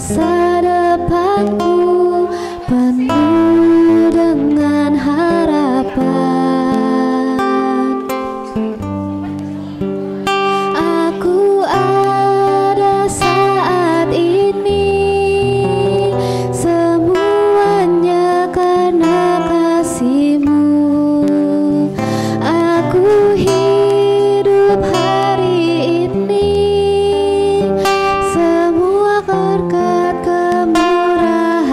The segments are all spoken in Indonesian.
Masa depanku penuh dengan harapan. Aku ada saat ini, semuanya karena kasih-Mu. Aku hidup hari ini, semua berkat kemurahan-Mu.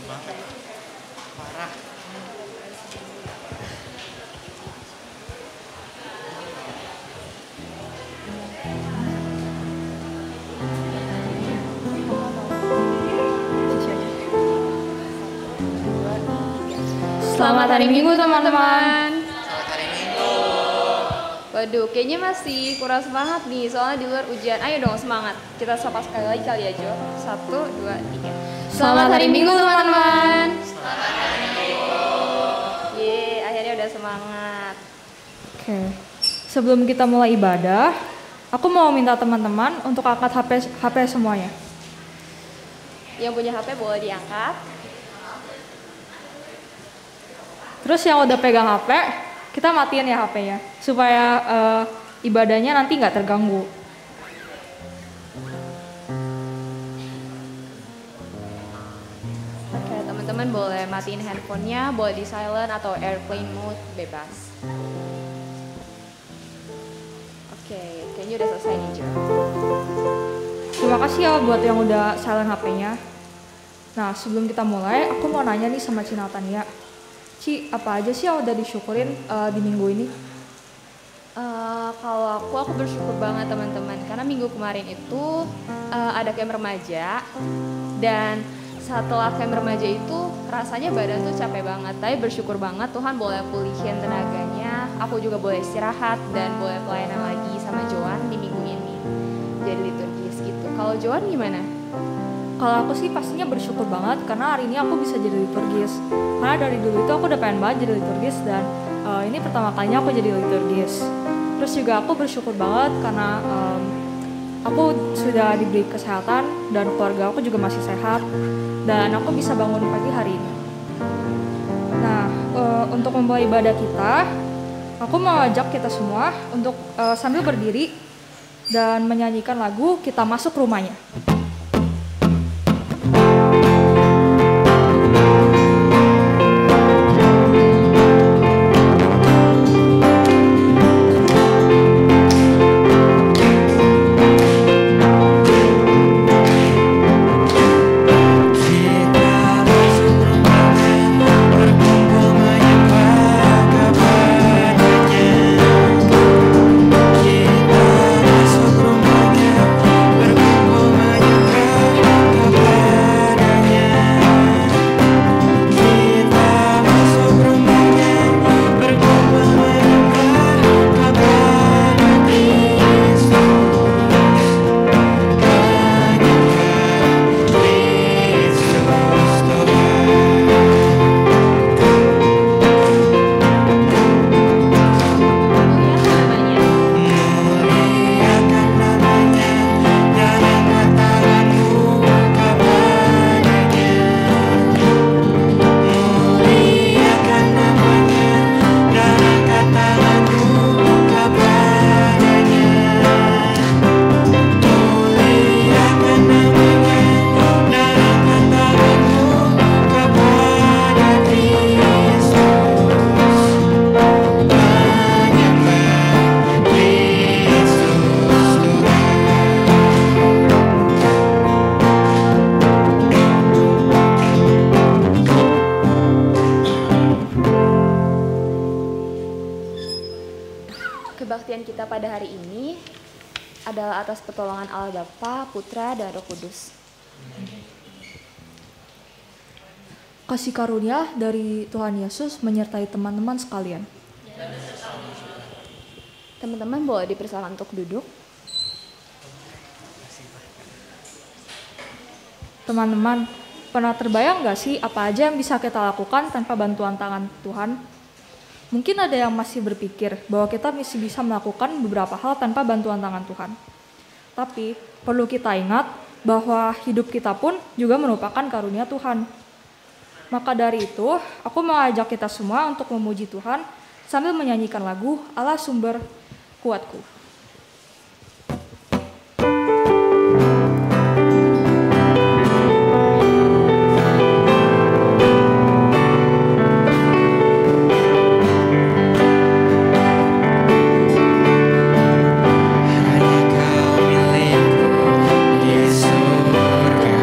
Parah. Selamat hari Minggu teman-teman. Selamat hari Minggu. Waduh, kayaknya masih kurang semangat nih, soalnya di luar ujian. Ayo dong semangat. Kita sapa sekali lagi kali ya Jo. 1, 2, 3. Selamat hari Minggu teman-teman. Selamat hari Minggu. Yeay, akhirnya udah semangat. Oke, sebelum kita mulai ibadah, aku mau minta teman-teman untuk angkat HP semuanya. Yang punya HP boleh diangkat. Terus yang udah pegang HP, kita matiin ya HP-nya, supaya ibadahnya nanti nggak terganggu. Oke, teman-teman boleh matiin handphonenya, boleh di silent atau airplane mode, bebas. Oke, kayaknya udah selesai nih Jo. Terima kasih ya buat yang udah silent HP-nya. Nah, sebelum kita mulai, aku mau nanya nih sama Ci Natania. Ci, apa aja sih yang udah disyukurin di minggu ini? Kalau aku bersyukur banget teman-teman, karena minggu kemarin itu ada camp remaja, dan setelah camp remaja itu rasanya badan tuh capek banget, tapi bersyukur banget Tuhan boleh pulihin tenaganya, aku juga boleh istirahat dan boleh pelayanan lagi sama Joan di minggu ini jadi liturgis gitu. Kalau Joan gimana? Kalau aku sih pastinya bersyukur banget karena hari ini aku bisa jadi liturgis. Karena dari dulu itu aku udah pengen banget jadi liturgis dan ini pertama kalinya aku jadi liturgis. Terus juga aku bersyukur banget karena aku sudah diberi kesehatan dan keluarga aku juga masih sehat dan aku bisa bangun pagi hari ini. Nah, untuk memulai ibadah kita, aku mau ajak kita semua untuk sambil berdiri dan menyanyikan lagu Kita Masuk Rumahnya. Kebaktian kita pada hari ini adalah atas pertolongan Allah Bapa, Putra, dan Roh Kudus. Kasih karunia dari Tuhan Yesus menyertai teman-teman sekalian. Teman-teman boleh dipersilakan untuk duduk. Teman-teman, pernah terbayang nggak sih apa aja yang bisa kita lakukan tanpa bantuan tangan Tuhan? Mungkin ada yang masih berpikir bahwa kita masih bisa melakukan beberapa hal tanpa bantuan tangan Tuhan. Tapi perlu kita ingat bahwa hidup kita pun juga merupakan karunia Tuhan. Maka dari itu, aku mau ajak kita semua untuk memuji Tuhan sambil menyanyikan lagu Allah Sumber Kuatku. Hanya kau milikku di surga.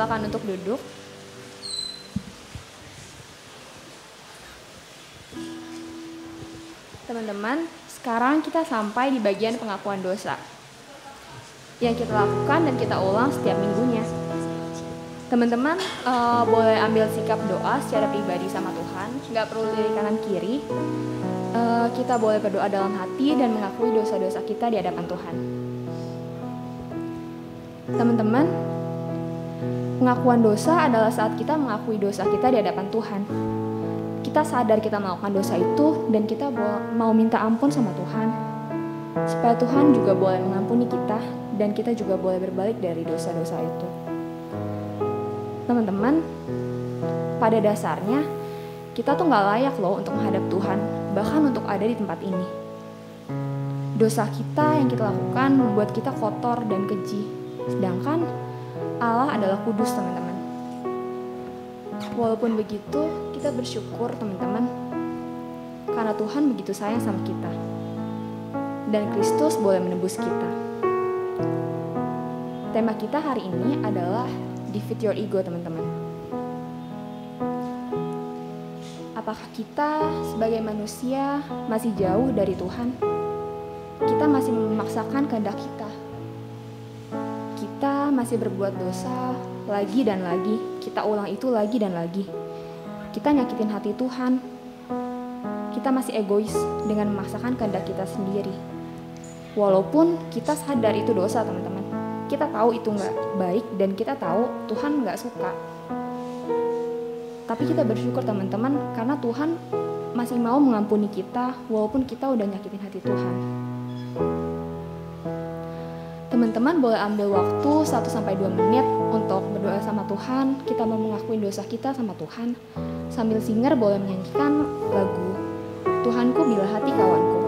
silakan untuk duduk. Teman-teman, sekarang kita sampai di bagian pengakuan dosa yang kita lakukan dan kita ulang setiap minggunya. Teman-teman boleh ambil sikap doa secara pribadi sama Tuhan, nggak perlu dari kanan kiri. Kita boleh berdoa dalam hati dan mengakui dosa-dosa kita di hadapan Tuhan. Teman-teman, pengakuan dosa adalah saat kita mengakui dosa kita di hadapan Tuhan. Kita sadar kita melakukan dosa itu dan kita mau minta ampun sama Tuhan, supaya Tuhan juga boleh mengampuni kita dan kita juga boleh berbalik dari dosa-dosa itu. Teman-teman, pada dasarnya kita tuh gak layak loh untuk menghadap Tuhan, bahkan untuk ada di tempat ini. Dosa kita yang kita lakukan membuat kita kotor dan keji, sedangkan Allah adalah kudus, teman-teman. Walaupun begitu, kita bersyukur, teman-teman, karena Tuhan begitu sayang sama kita, dan Kristus boleh menebus kita. Tema kita hari ini adalah Defeat Your Ego, teman-teman. Apakah kita sebagai manusia masih jauh dari Tuhan? Kita masih memaksakan kehendak kita. Kita masih berbuat dosa lagi dan lagi. Kita ulang itu lagi dan lagi. Kita nyakitin hati Tuhan. Kita masih egois dengan memaksakan kehendak kita sendiri. Walaupun kita sadar itu dosa, teman-teman. Kita tahu itu nggak baik dan kita tahu Tuhan nggak suka. Tapi kita bersyukur, teman-teman, karena Tuhan masih mau mengampuni kita walaupun kita udah nyakitin hati Tuhan. Teman-teman boleh ambil waktu 1-2 menit untuk berdoa sama Tuhan. Kita mau mengakui dosa kita sama Tuhan. Sambil singer boleh menyanyikan lagu Tuhanku Bila Hati Kawanku.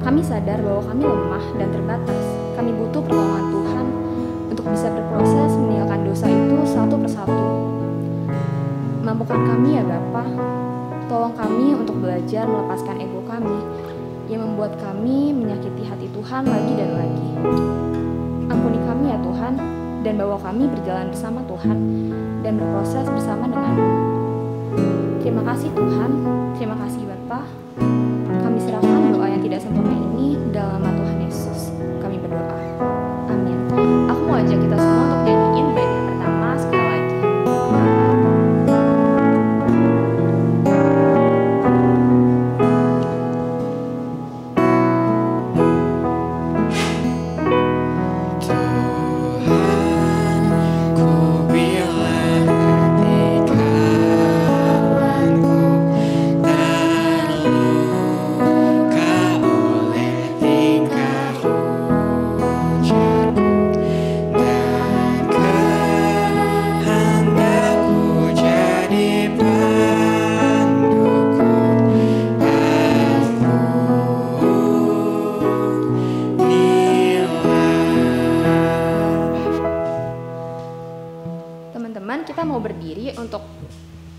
Kami sadar bahwa kami lemah dan terbatas. Kami butuh pertolongan Tuhan untuk bisa berproses meninggalkan dosa itu satu persatu. Mampukan kami ya Bapa, tolong kami untuk belajar melepaskan ego kami yang membuat kami menyakiti hati Tuhan lagi dan lagi. Ampuni kami ya Tuhan, dan bawa kami berjalan bersama Tuhan dan berproses bersama dengan-Mu. Terima kasih Tuhan, terima kasih Bapa. Kami serahkan doa yang tidak sempurna ini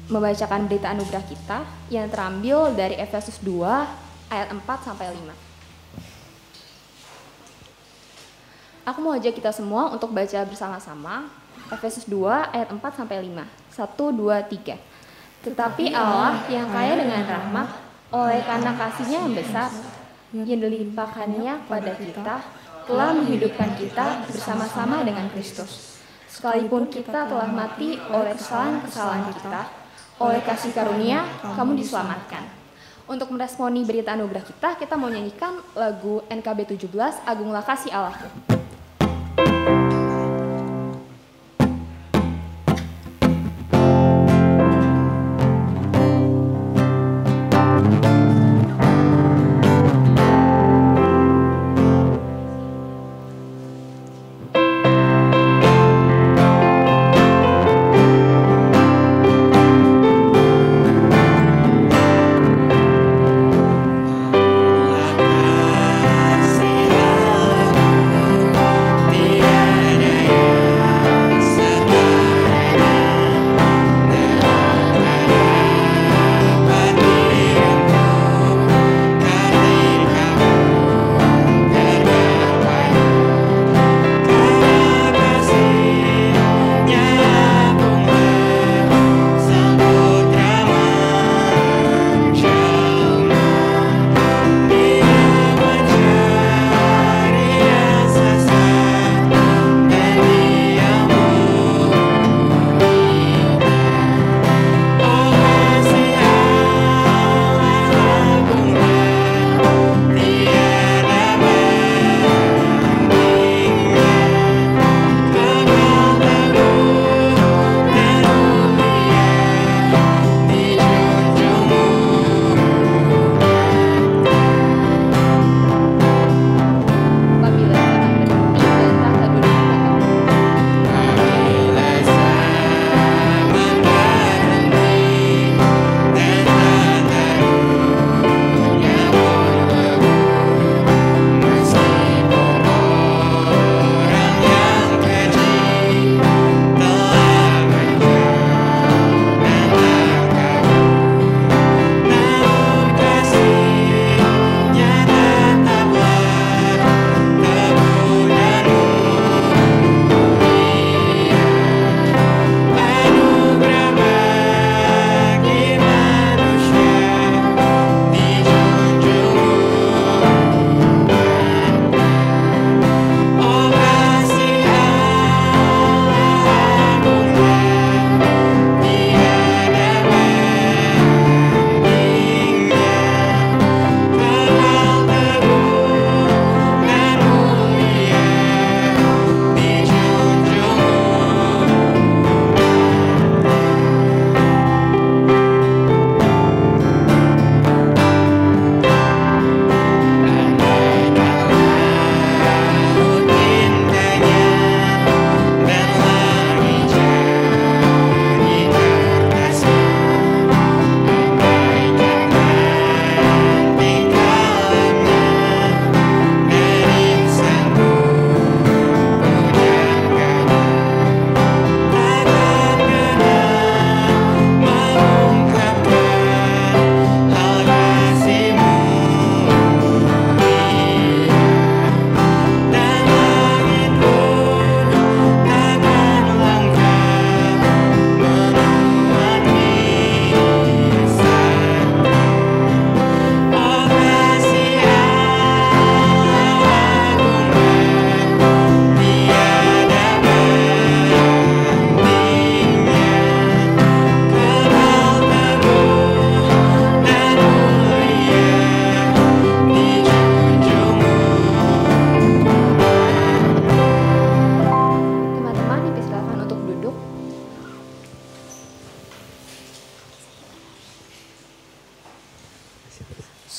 membacakan berita anugerah kita yang terambil dari Efesus 2 ayat 4 sampai 5. Aku mau ajak kita semua untuk baca bersama-sama Efesus 2 ayat 4 sampai 5. 1, 2, 3. Tetapi Allah yang kaya dengan rahmat, oleh karena kasih-Nya yang besar, yang dilimpahkannya pada kita, telah menghidupkan kita bersama-sama dengan Kristus. Sekalipun kita telah mati oleh kesalahan-kesalahan kita, oleh kasih karunia kamu diselamatkan. Untuk meresponi berita anugerah kita mau nyanyikan lagu NKB 17, Agunglah Kasih Allahku.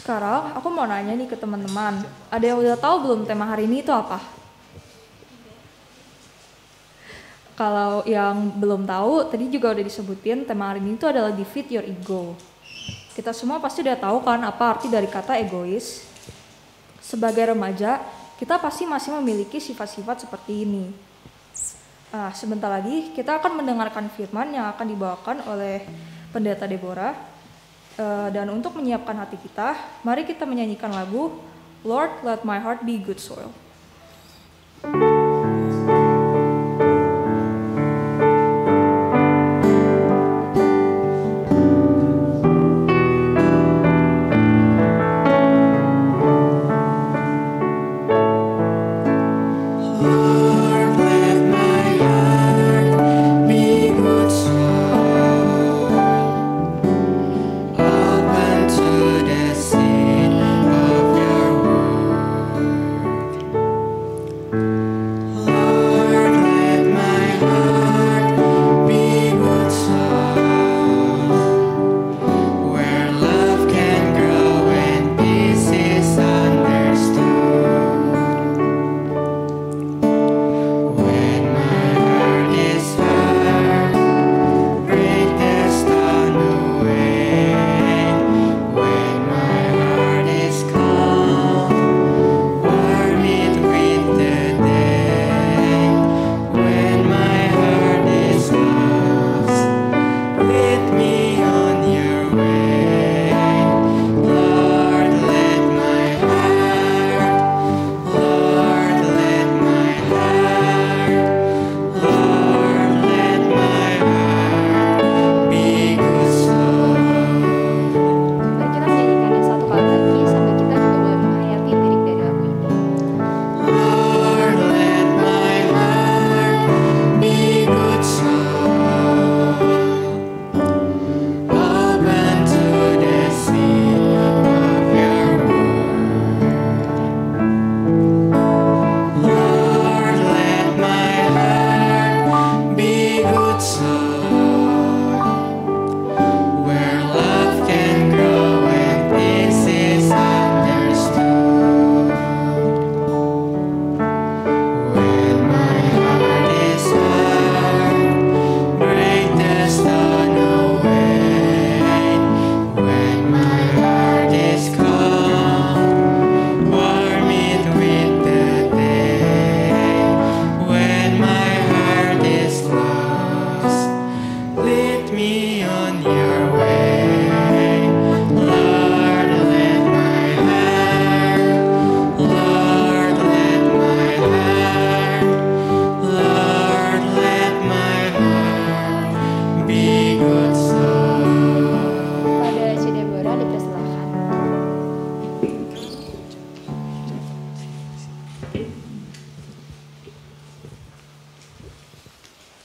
Sekarang aku mau nanya nih ke teman-teman, ada yang udah tahu belum tema hari ini itu apa? Kalau yang belum tahu, tadi juga udah disebutin tema hari ini itu adalah defeat your ego. Kita semua pasti udah tahu kan apa arti dari kata egois. Sebagai remaja, kita pasti masih memiliki sifat-sifat seperti ini. Sebentar lagi kita akan mendengarkan firman yang akan dibawakan oleh Pendeta Deborah. Dan untuk menyiapkan hati kita, mari kita menyanyikan lagu Lord, Let My Heart Be Good Soil.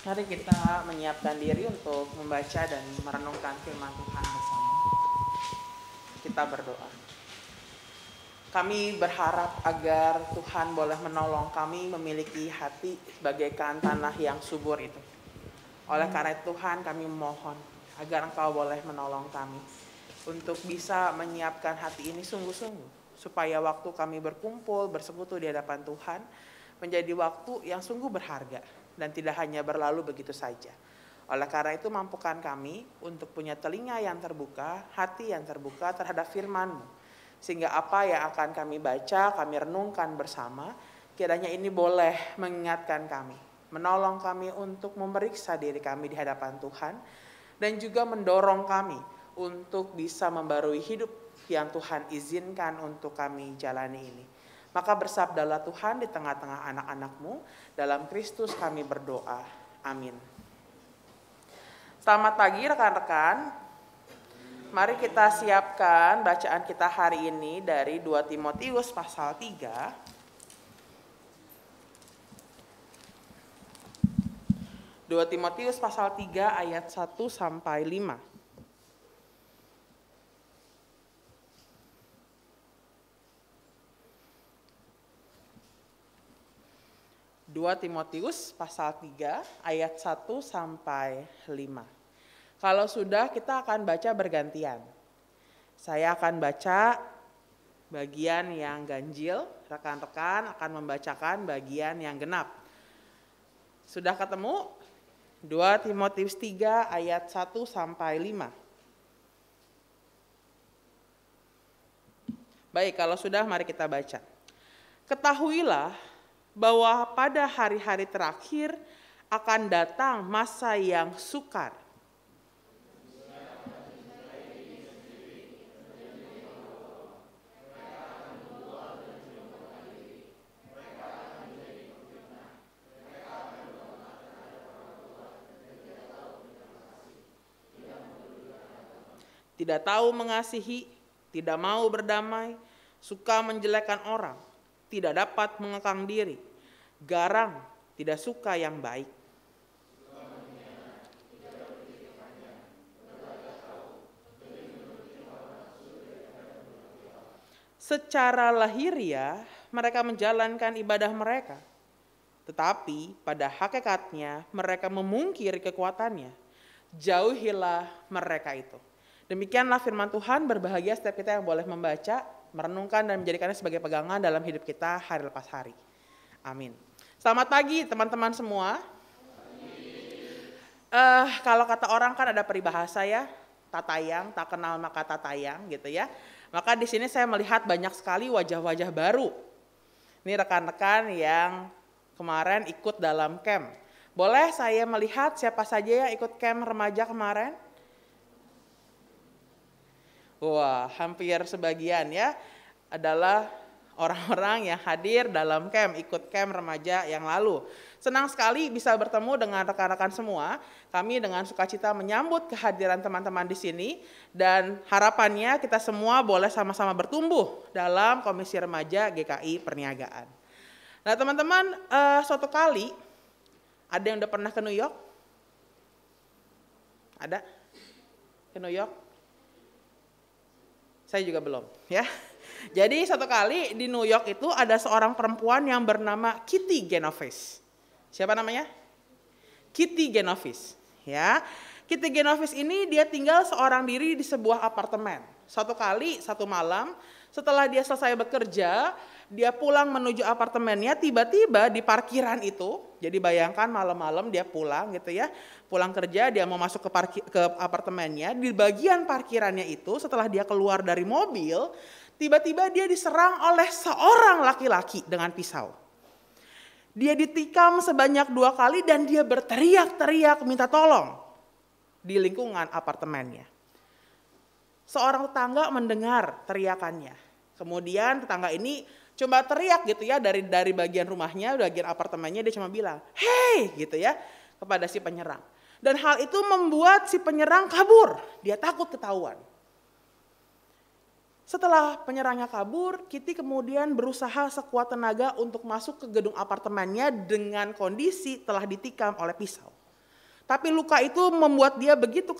Mari kita menyiapkan diri untuk membaca dan merenungkan firman Tuhan bersama. Kita berdoa. Kami berharap agar Tuhan boleh menolong kami memiliki hati bagaikan tanah yang subur itu. Oleh karena itu Tuhan, kami memohon agar Engkau boleh menolong kami untuk bisa menyiapkan hati ini sungguh-sungguh, supaya waktu kami berkumpul, bersekutu di hadapan Tuhan menjadi waktu yang sungguh berharga dan tidak hanya berlalu begitu saja. Oleh karena itu mampukan kami untuk punya telinga yang terbuka, hati yang terbuka terhadap firman-Mu, sehingga apa yang akan kami baca, kami renungkan bersama, kiranya ini boleh mengingatkan kami, menolong kami untuk memeriksa diri kami di hadapan Tuhan, dan juga mendorong kami untuk bisa membarui hidup yang Tuhan izinkan untuk kami jalani ini. Maka bersabdalah Tuhan di tengah-tengah anak-anak-Mu, dalam Kristus kami berdoa. Amin. Selamat pagi rekan-rekan. Mari kita siapkan bacaan kita hari ini dari 2 Timotius pasal 3. 2 Timotius pasal 3 ayat 1 sampai 5. 2 Timotius pasal 3 ayat 1 sampai 5. Kalau sudah, kita akan baca bergantian. Saya akan baca bagian yang ganjil, rekan-rekan akan membacakan bagian yang genap. Sudah ketemu? 2 Timotius 3 ayat 1 sampai 5. Baik, kalau sudah mari kita baca. Ketahuilah bahwa pada hari-hari terakhir akan datang masa yang sukar. tidak tahu mengasihi, tidak mau berdamai, suka menjelekkan orang, tidak dapat mengekang diri, garang, tidak suka yang baik. Secara lahiriah mereka menjalankan ibadah mereka, tetapi pada hakikatnya mereka memungkiri kekuatannya. Jauhilah mereka itu. Demikianlah firman Tuhan. Berbahagia setiap kita yang boleh membaca, merenungkan dan menjadikannya sebagai pegangan dalam hidup kita hari lepas hari. Amin. Selamat pagi teman-teman semua. Kalau kata orang kan ada peribahasa ya, tatayang, tak kenal maka tatayang gitu ya. Maka di sini saya melihat banyak sekali wajah-wajah baru. Ini rekan-rekan yang kemarin ikut dalam camp. Boleh saya melihat siapa saja yang ikut camp remaja kemarin? Wah, hampir sebagian ya adalah orang-orang yang hadir dalam camp, ikut camp remaja yang lalu. Senang sekali bisa bertemu dengan rekan-rekan semua. Kami dengan sukacita menyambut kehadiran teman-teman di sini dan harapannya kita semua boleh sama-sama bertumbuh dalam Komisi Remaja GKI Perniagaan. Nah teman-teman, suatu kali ada yang udah pernah ke New York? Ada? Ke New York? Saya juga belum ya. Jadi satu kali di New York itu ada seorang perempuan yang bernama Kitty Genovese. Siapa namanya? Kitty Genovese. Ya, Kitty Genovese ini dia tinggal seorang diri di sebuah apartemen. Suatu kali, satu malam, setelah dia selesai bekerja, dia pulang menuju apartemennya, tiba-tiba di parkiran itu, jadi bayangkan malam-malam dia pulang gitu ya, pulang kerja dia mau masuk ke apartemennya, di bagian parkirannya itu setelah dia keluar dari mobil, tiba-tiba dia diserang oleh seorang laki-laki dengan pisau. Dia ditikam sebanyak 2 kali dan dia berteriak-teriak minta tolong di lingkungan apartemennya. Seorang tetangga mendengar teriakannya. Kemudian tetangga ini cuma teriak gitu ya dari bagian rumahnya, bagian apartemennya dia cuma bilang, "Hei!" gitu ya kepada si penyerang. Dan hal itu membuat si penyerang kabur. Dia takut ketahuan. Setelah penyerangnya kabur, Kitty kemudian berusaha sekuat tenaga untuk masuk ke gedung apartemennya dengan kondisi telah ditikam oleh pisau. Tapi luka itu membuat dia begitu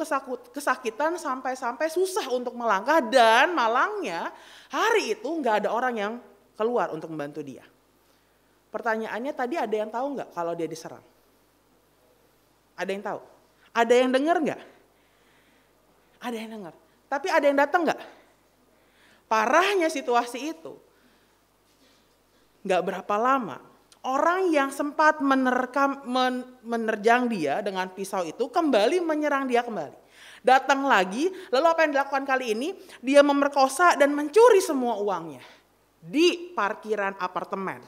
kesakitan sampai-sampai susah untuk melangkah dan malangnya hari itu nggak ada orang yang keluar untuk membantu dia. Pertanyaannya tadi ada yang tahu nggak kalau dia diserang? Ada yang tahu? Ada yang dengar nggak? Ada yang dengar. Tapi ada yang datang nggak? Parahnya situasi itu, nggak berapa lama, orang yang sempat menerjang dia dengan pisau itu kembali menyerang dia kembali. Datang lagi, lalu apa yang dilakukan kali ini? Dia memerkosa dan mencuri semua uangnya di parkiran apartemen.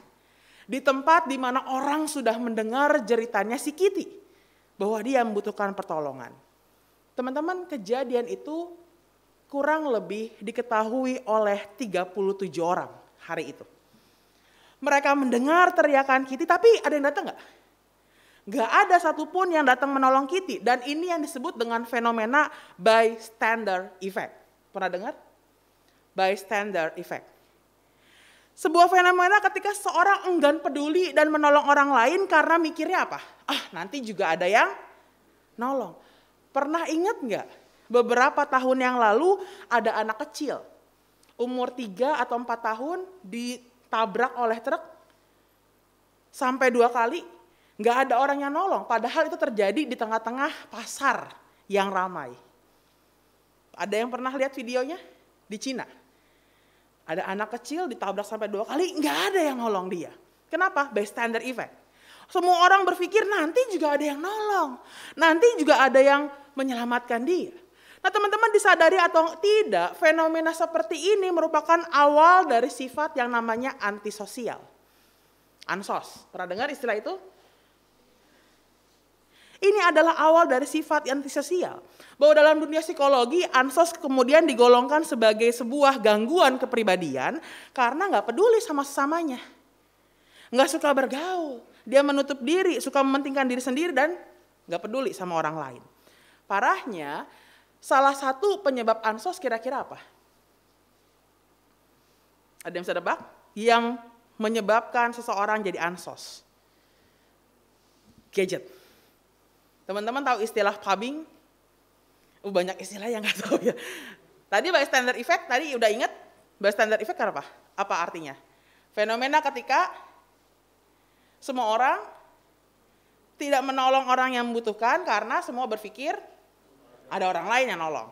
Di tempat di mana orang sudah mendengar jeritannya si Kitty bahwa dia membutuhkan pertolongan. Teman-teman, kejadian itu kurang lebih diketahui oleh 37 orang hari itu. Mereka mendengar teriakan Kitty, tapi ada yang datang nggak? Nggak ada satupun yang datang menolong Kitty. Dan ini yang disebut dengan fenomena bystander effect. Pernah dengar? Bystander effect. Sebuah fenomena ketika seorang enggan peduli dan menolong orang lain karena mikirnya apa? Nanti juga ada yang nolong. Pernah ingat nggak? Beberapa tahun yang lalu ada anak kecil, umur 3 atau 4 tahun ditabrak oleh truk sampai 2 kali, nggak ada orang yang nolong. Padahal itu terjadi di tengah-tengah pasar yang ramai. Ada yang pernah lihat videonya? Di Cina. Ada anak kecil ditabrak sampai 2 kali, nggak ada yang nolong dia. Kenapa? Bystander effect. Semua orang berpikir nanti juga ada yang nolong, nanti juga ada yang menyelamatkan dia. Nah teman-teman disadari atau tidak, fenomena seperti ini merupakan awal dari sifat yang namanya antisosial. Ansos, pernah dengar istilah itu? Ini adalah awal dari sifat antisosial. Bahwa dalam dunia psikologi, ansos kemudian digolongkan sebagai sebuah gangguan kepribadian karena nggak peduli sama sesamanya. Nggak suka bergaul, dia menutup diri, suka mementingkan diri sendiri dan nggak peduli sama orang lain. Parahnya, Salah satu penyebab ansos kira-kira apa? Ada yang bisa nebak? Yang menyebabkan seseorang jadi ansos. Gadget. Teman-teman tahu istilah pubbing? Banyak istilah yang nggak tahu ya. Tadi bystander effect, tadi udah ingat? Bystander effect apa? Apa artinya? Fenomena ketika semua orang tidak menolong orang yang membutuhkan karena semua berpikir ada orang lain yang nolong.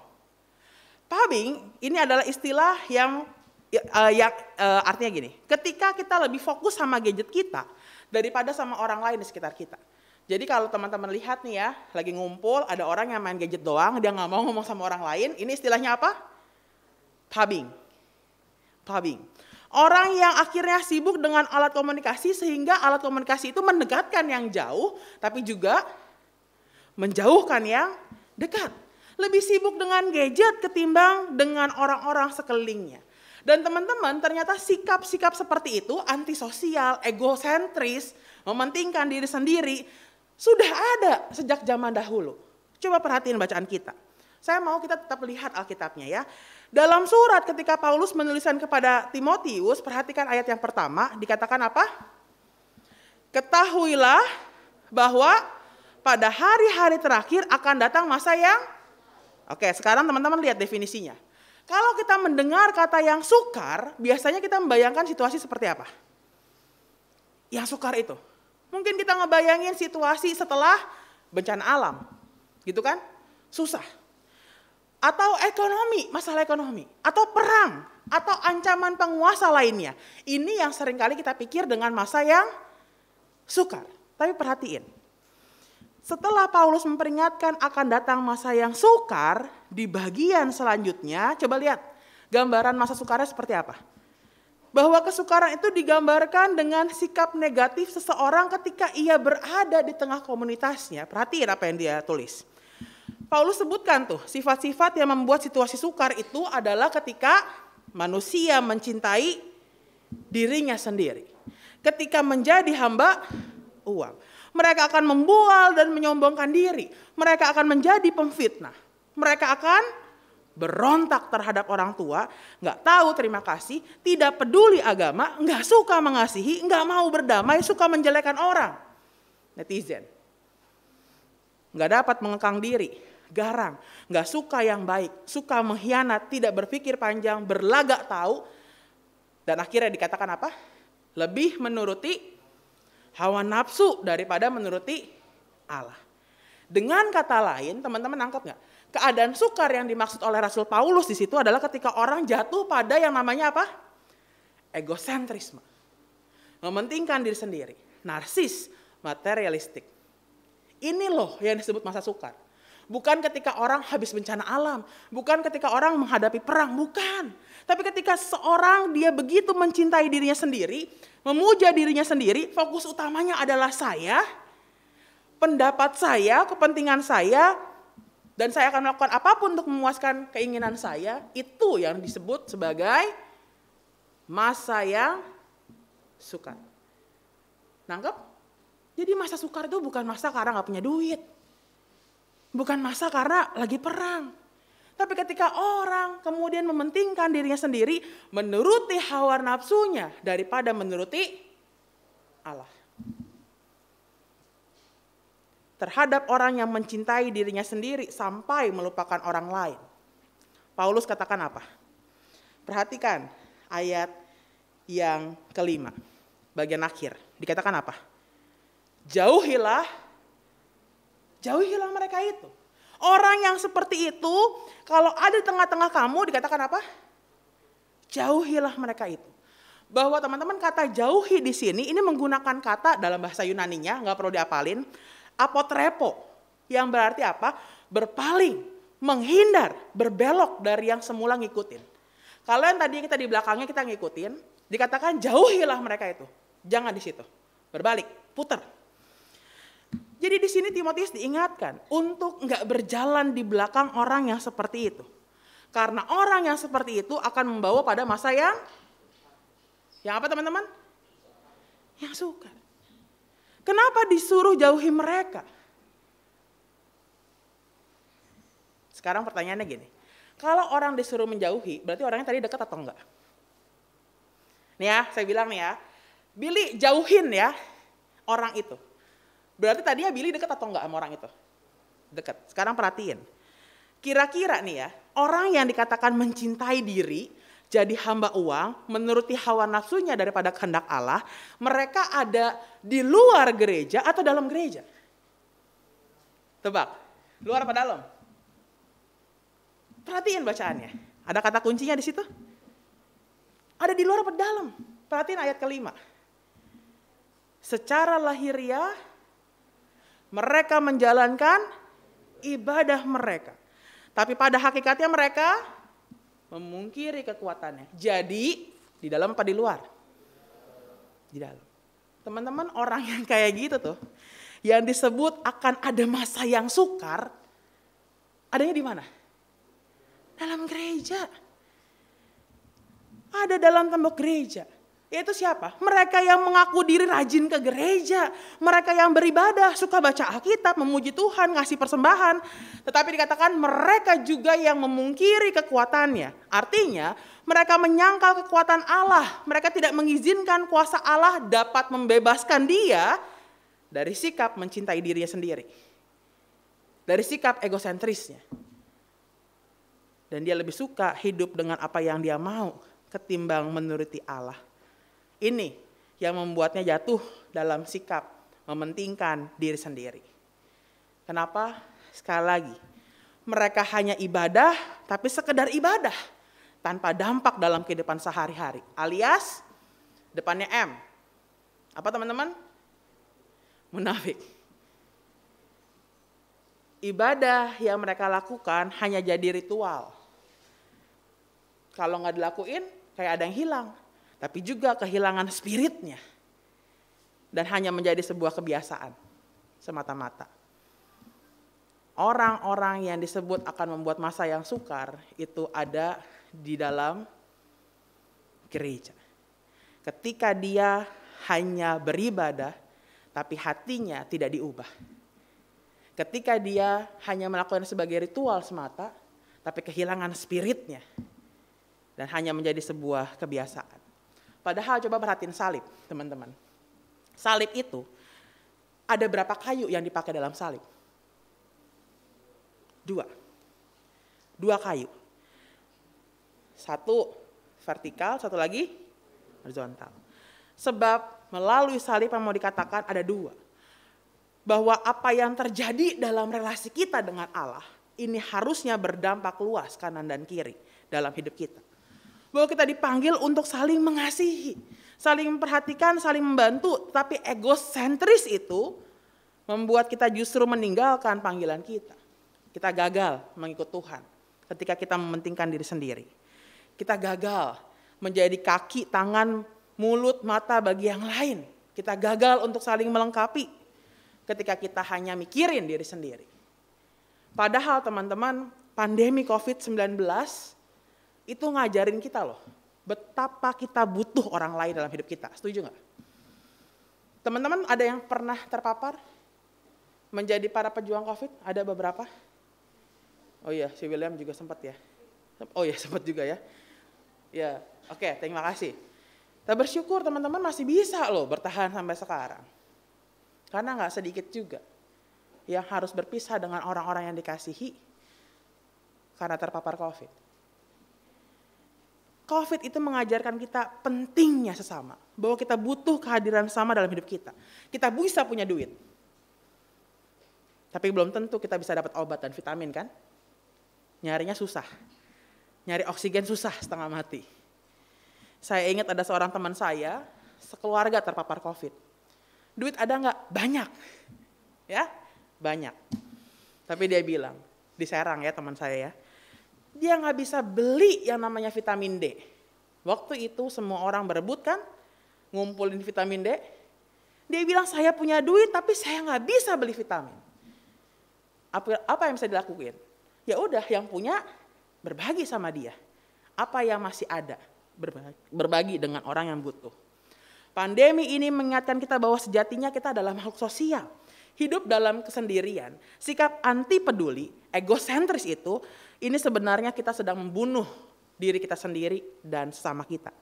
Pubbing ini adalah istilah yang artinya gini, ketika kita lebih fokus sama gadget kita daripada sama orang lain di sekitar kita. Jadi kalau teman-teman lihat nih ya, lagi ngumpul, ada orang yang main gadget doang, dia nggak mau ngomong sama orang lain, ini istilahnya apa? Pubbing. Pubbing. Orang yang akhirnya sibuk dengan alat komunikasi sehingga alat komunikasi itu mendekatkan yang jauh, tapi juga menjauhkan yang dekat. Lebih sibuk dengan gadget ketimbang dengan orang-orang sekelilingnya. Dan teman-teman, ternyata sikap-sikap seperti itu, antisosial, egosentris, mementingkan diri sendiri, sudah ada sejak zaman dahulu. Coba perhatiin bacaan kita. Saya mau kita tetap lihat Alkitabnya ya. Dalam surat ketika Paulus menuliskan kepada Timotius, perhatikan ayat yang pertama, dikatakan apa? Ketahuilah bahwa pada hari-hari terakhir akan datang masa yang... Oke, sekarang teman-teman lihat definisinya. Kalau kita mendengar kata yang sukar, biasanya kita membayangkan situasi seperti apa? Yang sukar itu. Mungkin kita ngebayangin situasi setelah bencana alam. Gitu kan? Susah. Atau ekonomi, masalah ekonomi. Atau perang. Atau ancaman penguasa lainnya. Ini yang seringkali kita pikir dengan masa yang sukar. Tapi perhatiin. Setelah Paulus memperingatkan akan datang masa yang sukar, di bagian selanjutnya, coba lihat gambaran masa sukarnya seperti apa. Bahwa kesukaran itu digambarkan dengan sikap negatif seseorang ketika ia berada di tengah komunitasnya. Perhatiin apa yang dia tulis. Paulus sebutkan tuh, sifat-sifat yang membuat situasi sukar itu adalah ketika manusia mencintai dirinya sendiri. Ketika menjadi hamba uang. Mereka akan membual dan menyombongkan diri. Mereka akan menjadi pemfitnah. Mereka akan berontak terhadap orang tua, nggak tahu terima kasih, tidak peduli agama, nggak suka mengasihi, nggak mau berdamai, suka menjelekkan orang. Netizen. Nggak dapat mengekang diri, garang, nggak suka yang baik, suka mengkhianat, tidak berpikir panjang, berlagak tahu, dan akhirnya dikatakan apa? Lebih menuruti hawa nafsu daripada menuruti Allah. Dengan kata lain, teman-teman nangkep nggak? Keadaan sukar yang dimaksud oleh Rasul Paulus di situ adalah ketika orang jatuh pada yang namanya apa? Egosentrisme. Mementingkan diri sendiri. Narsis, materialistik. Ini loh yang disebut masa sukar. Bukan ketika orang habis bencana alam. Bukan ketika orang menghadapi perang. Bukan. Tapi ketika seorang dia begitu mencintai dirinya sendiri, memuja dirinya sendiri, fokus utamanya adalah saya, pendapat saya, kepentingan saya, dan saya akan melakukan apapun untuk memuaskan keinginan saya, itu yang disebut sebagai masa yang sukar. Nangkep? Jadi masa sukar itu bukan masa karena gak punya duit. Bukan masa karena lagi perang. Tapi ketika orang kemudian mementingkan dirinya sendiri, menuruti hawa nafsunya daripada menuruti Allah. Terhadap orang yang mencintai dirinya sendiri sampai melupakan orang lain. Paulus katakan apa? Perhatikan ayat yang kelima, bagian akhir. Dikatakan apa? Jauhilah mereka itu. Orang yang seperti itu, kalau ada di tengah-tengah kamu, dikatakan apa? Jauhilah mereka itu. Bahwa teman-teman kata jauhi di sini, ini menggunakan kata dalam bahasa Yunaninya, nggak perlu diapalin, apotrepo, yang berarti apa? Berpaling, menghindar, berbelok dari yang semula ngikutin. Kalau yang tadi kita di belakangnya kita ngikutin, dikatakan jauhilah mereka itu. Jangan di situ, berbalik, putar. Jadi di sini Timotius diingatkan untuk nggak berjalan di belakang orang yang seperti itu. Karena orang yang seperti itu akan membawa pada masa yang apa teman-teman? Yang sukar. Kenapa disuruh jauhi mereka? Sekarang pertanyaannya gini, kalau orang disuruh menjauhi, berarti orangnya tadi dekat atau enggak? Nih ya, saya bilang nih ya, Billy jauhin ya orang itu. Berarti tadinya Billy dekat atau enggak sama orang itu? Dekat. Sekarang perhatiin. Kira-kira nih ya, orang yang dikatakan mencintai diri, jadi hamba uang, menuruti hawa nafsunya daripada kehendak Allah, mereka ada di luar gereja atau dalam gereja? Tebak, luar apa dalam? Perhatiin bacaannya. Ada kata kuncinya di situ? Ada di luar apa dalam? Perhatiin ayat kelima. Secara lahiriah, mereka menjalankan ibadah mereka. Tapi pada hakikatnya mereka memungkiri kekuatannya. Jadi, di dalam apa di luar? Di dalam. Teman-teman, orang yang kayak gitu tuh, yang disebut akan ada masa yang sukar, adanya di mana? Dalam gereja. Ada dalam tembok gereja. Yaitu siapa? Mereka yang mengaku diri rajin ke gereja. Mereka yang beribadah, suka baca Alkitab, memuji Tuhan, ngasih persembahan. Tetapi dikatakan mereka juga yang memungkiri kekuatannya. Artinya mereka menyangkal kekuatan Allah. Mereka tidak mengizinkan kuasa Allah dapat membebaskan dia dari sikap mencintai dirinya sendiri. Dari sikap egosentrisnya. Dan dia lebih suka hidup dengan apa yang dia mau ketimbang menuruti Allah. Ini yang membuatnya jatuh dalam sikap mementingkan diri sendiri. Kenapa? Sekali lagi, mereka hanya ibadah tapi sekedar ibadah tanpa dampak dalam kehidupan sehari-hari. Alias depannya M. Apa teman-teman? Munafik. Ibadah yang mereka lakukan hanya jadi ritual. Kalau nggak dilakuin, kayak ada yang hilang. Tapi juga kehilangan spiritnya. Dan hanya menjadi sebuah kebiasaan semata-mata. Orang-orang yang disebut akan membuat masa yang sukar itu ada di dalam gereja. Ketika dia hanya beribadah, tapi hatinya tidak diubah. Ketika dia hanya melakukan sebagai ritual semata, tapi kehilangan spiritnya. Dan hanya menjadi sebuah kebiasaan. Padahal coba perhatiin salib, teman-teman. Salib itu, ada berapa kayu yang dipakai dalam salib? 2 kayu. 1 vertikal, 1 lagi horizontal. Sebab melalui salib yang mau dikatakan ada 2. Bahwa apa yang terjadi dalam relasi kita dengan Allah, ini harusnya berdampak luas kanan dan kiri dalam hidup kita. Bahwa kita dipanggil untuk saling mengasihi, saling memperhatikan, saling membantu. Tapi egosentris itu membuat kita justru meninggalkan panggilan kita. Kita gagal mengikut Tuhan ketika kita mementingkan diri sendiri. Kita gagal menjadi kaki, tangan, mulut, mata bagi yang lain. Kita gagal untuk saling melengkapi ketika kita hanya mikirin diri sendiri. Padahal teman-teman, pandemi COVID-19 itu ngajarin kita loh, betapa kita butuh orang lain dalam hidup kita. Setuju nggak? Teman-teman ada yang pernah terpapar menjadi para pejuang COVID? Ada beberapa? Oh iya, si William juga sempat ya. Oh iya, sempat juga ya. Ya, oke, terima kasih. Kita bersyukur teman-teman masih bisa loh bertahan sampai sekarang. Karena nggak sedikit juga yang harus berpisah dengan orang-orang yang dikasihi karena terpapar COVID. COVID itu mengajarkan kita pentingnya sesama. Bahwa kita butuh kehadiran sama dalam hidup kita. Kita bisa punya duit. Tapi belum tentu kita bisa dapat obat dan vitamin kan? Nyarinya susah. Nyari oksigen susah setengah mati. Saya ingat ada seorang teman saya, sekeluarga terpapar COVID. Duit ada nggak? Banyak. Ya, banyak. Tapi dia bilang, di Serang ya teman saya ya. Dia nggak bisa beli yang namanya vitamin D. Waktu itu semua orang berebut kan, ngumpulin vitamin D. Dia bilang saya punya duit tapi saya nggak bisa beli vitamin. Apa yang bisa dilakukan? Ya udah yang punya berbagi sama dia. Apa yang masih ada berbagi dengan orang yang butuh. Pandemi ini mengingatkan kita bahwa sejatinya kita adalah makhluk sosial hidup dalam kesendirian, sikap anti peduli, egosentris itu, ini sebenarnya kita sedang membunuh diri kita sendiri dan sesama kita.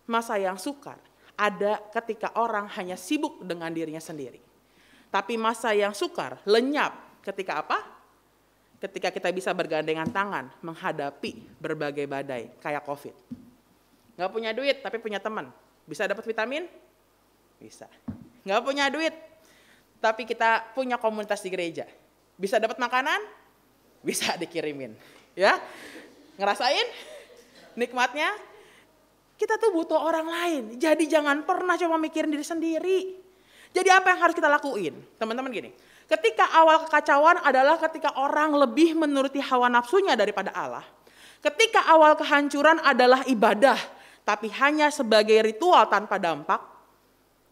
Masa yang sukar ada ketika orang hanya sibuk dengan dirinya sendiri. Tapi masa yang sukar, lenyap ketika apa? Ketika kita bisa bergandengan tangan menghadapi berbagai badai kayak COVID. Gak punya duit tapi punya teman, bisa dapat vitamin? Bisa. Gak punya duit tapi kita punya komunitas di gereja, bisa dapat makanan? Bisa dikirimin. Ya, ngerasain nikmatnya? Kita tuh butuh orang lain, jadi jangan pernah cuma mikirin diri sendiri. Jadi apa yang harus kita lakuin? Teman-teman gini, ketika awal kekacauan adalah ketika orang lebih menuruti hawa nafsunya daripada Allah. Ketika awal kehancuran adalah ibadah, tapi hanya sebagai ritual tanpa dampak,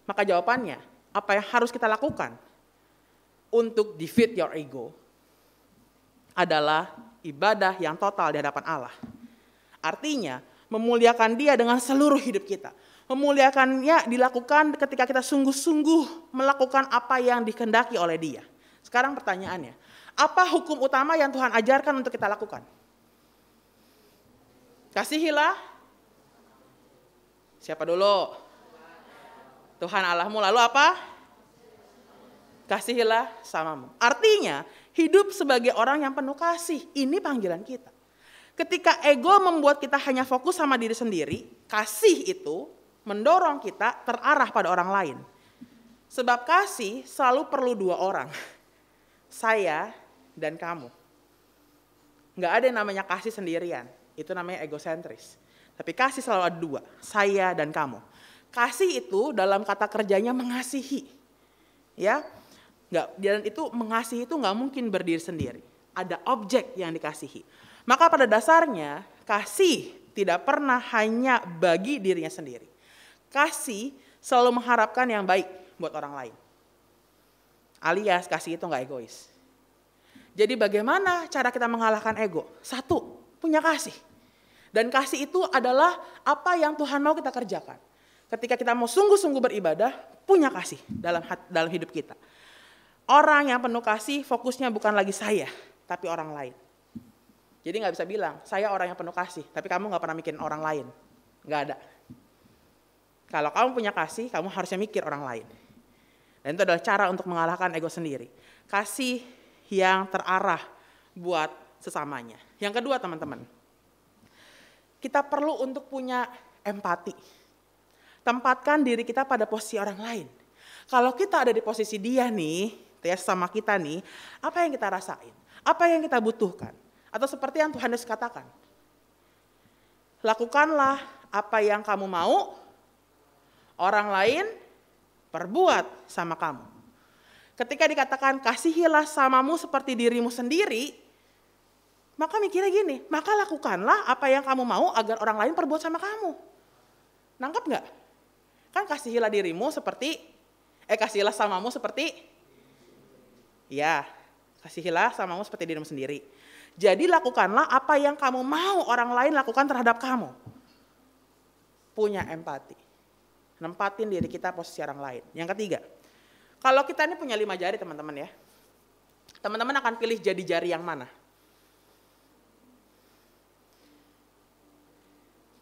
maka jawabannya, apa yang harus kita lakukan untuk defeat your ego adalah ibadah yang total di hadapan Allah. Artinya, memuliakan Dia dengan seluruh hidup kita. Memuliakannya dilakukan ketika kita sungguh-sungguh melakukan apa yang dikehendaki oleh Dia. Sekarang pertanyaannya, apa hukum utama yang Tuhan ajarkan untuk kita lakukan? Kasihilah. Siapa dulu? Tuhan Allahmu, lalu apa? Kasihilah samamu. Artinya, hidup sebagai orang yang penuh kasih. Ini panggilan kita. Ketika ego membuat kita hanya fokus sama diri sendiri, kasih itu mendorong kita terarah pada orang lain. Sebab kasih selalu perlu dua orang, saya dan kamu. Nggak ada yang namanya kasih sendirian, itu namanya egosentris. Tapi kasih selalu ada dua, saya dan kamu. Kasih itu dalam kata kerjanya mengasihi, ya. Dan itu mengasihi itu nggak mungkin berdiri sendiri. Ada objek yang dikasihi. Maka pada dasarnya kasih tidak pernah hanya bagi dirinya sendiri. Kasih selalu mengharapkan yang baik buat orang lain. Alias kasih itu nggak egois. Jadi bagaimana cara kita mengalahkan ego? Satu, punya kasih. Dan kasih itu adalah apa yang Tuhan mau kita kerjakan. Ketika kita mau sungguh-sungguh beribadah, punya kasih dalam hidup kita. Orang yang penuh kasih fokusnya bukan lagi saya, tapi orang lain. Jadi nggak bisa bilang, saya orang yang penuh kasih, tapi kamu nggak pernah mikirin orang lain. Nggak ada. Kalau kamu punya kasih, kamu harusnya mikir orang lain. Dan itu adalah cara untuk mengalahkan ego sendiri. Kasih yang terarah buat sesamanya. Yang kedua teman-teman, kita perlu untuk punya empati. Tempatkan diri kita pada posisi orang lain. Kalau kita ada di posisi dia nih, sama kita nih, apa yang kita rasain? Apa yang kita butuhkan? Atau seperti yang Tuhan Yesus katakan, lakukanlah apa yang kamu mau, orang lain perbuat sama kamu. Ketika dikatakan kasihilah samamu seperti dirimu sendiri, maka mikirnya gini, maka lakukanlah apa yang kamu mau agar orang lain perbuat sama kamu. Nangkep nggak? Kan kasihilah dirimu seperti, kasihilah samamu seperti, ya, kasihilah samamu seperti dirimu sendiri. Jadi lakukanlah apa yang kamu mau orang lain lakukan terhadap kamu. Punya empati. Nempatin diri kita posisi orang lain. Yang ketiga, kalau kita ini punya 5 jari teman-teman ya. Teman-teman akan pilih jadi jari yang mana?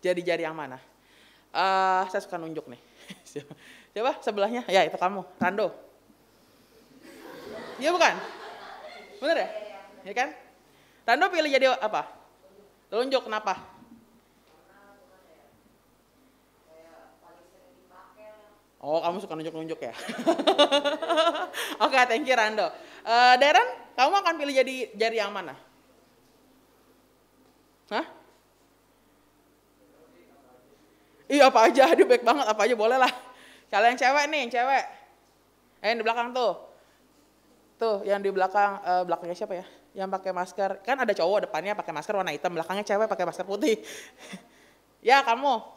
Jadi jari yang mana? Saya suka nunjuk nih. Coba sebelahnya, ya itu kamu, Rando. Iya bukan? Bener ya? Ya kan? Rando pilih jadi apa? Telunjuk, kenapa? Oh, kamu suka nunjuk-nunjuk ya? Oke, thank you Rando. Darren, kamu akan pilih jadi jari yang mana? Hah? Iya apa aja, aduh baik banget, apa aja boleh lah. Kalau yang cewek nih, yang cewek. Yang di belakang tuh. Tuh, yang di belakang, belakangnya siapa ya? Yang pakai masker, kan ada cowok depannya pakai masker warna hitam, belakangnya cewek pakai masker putih. Ya kamu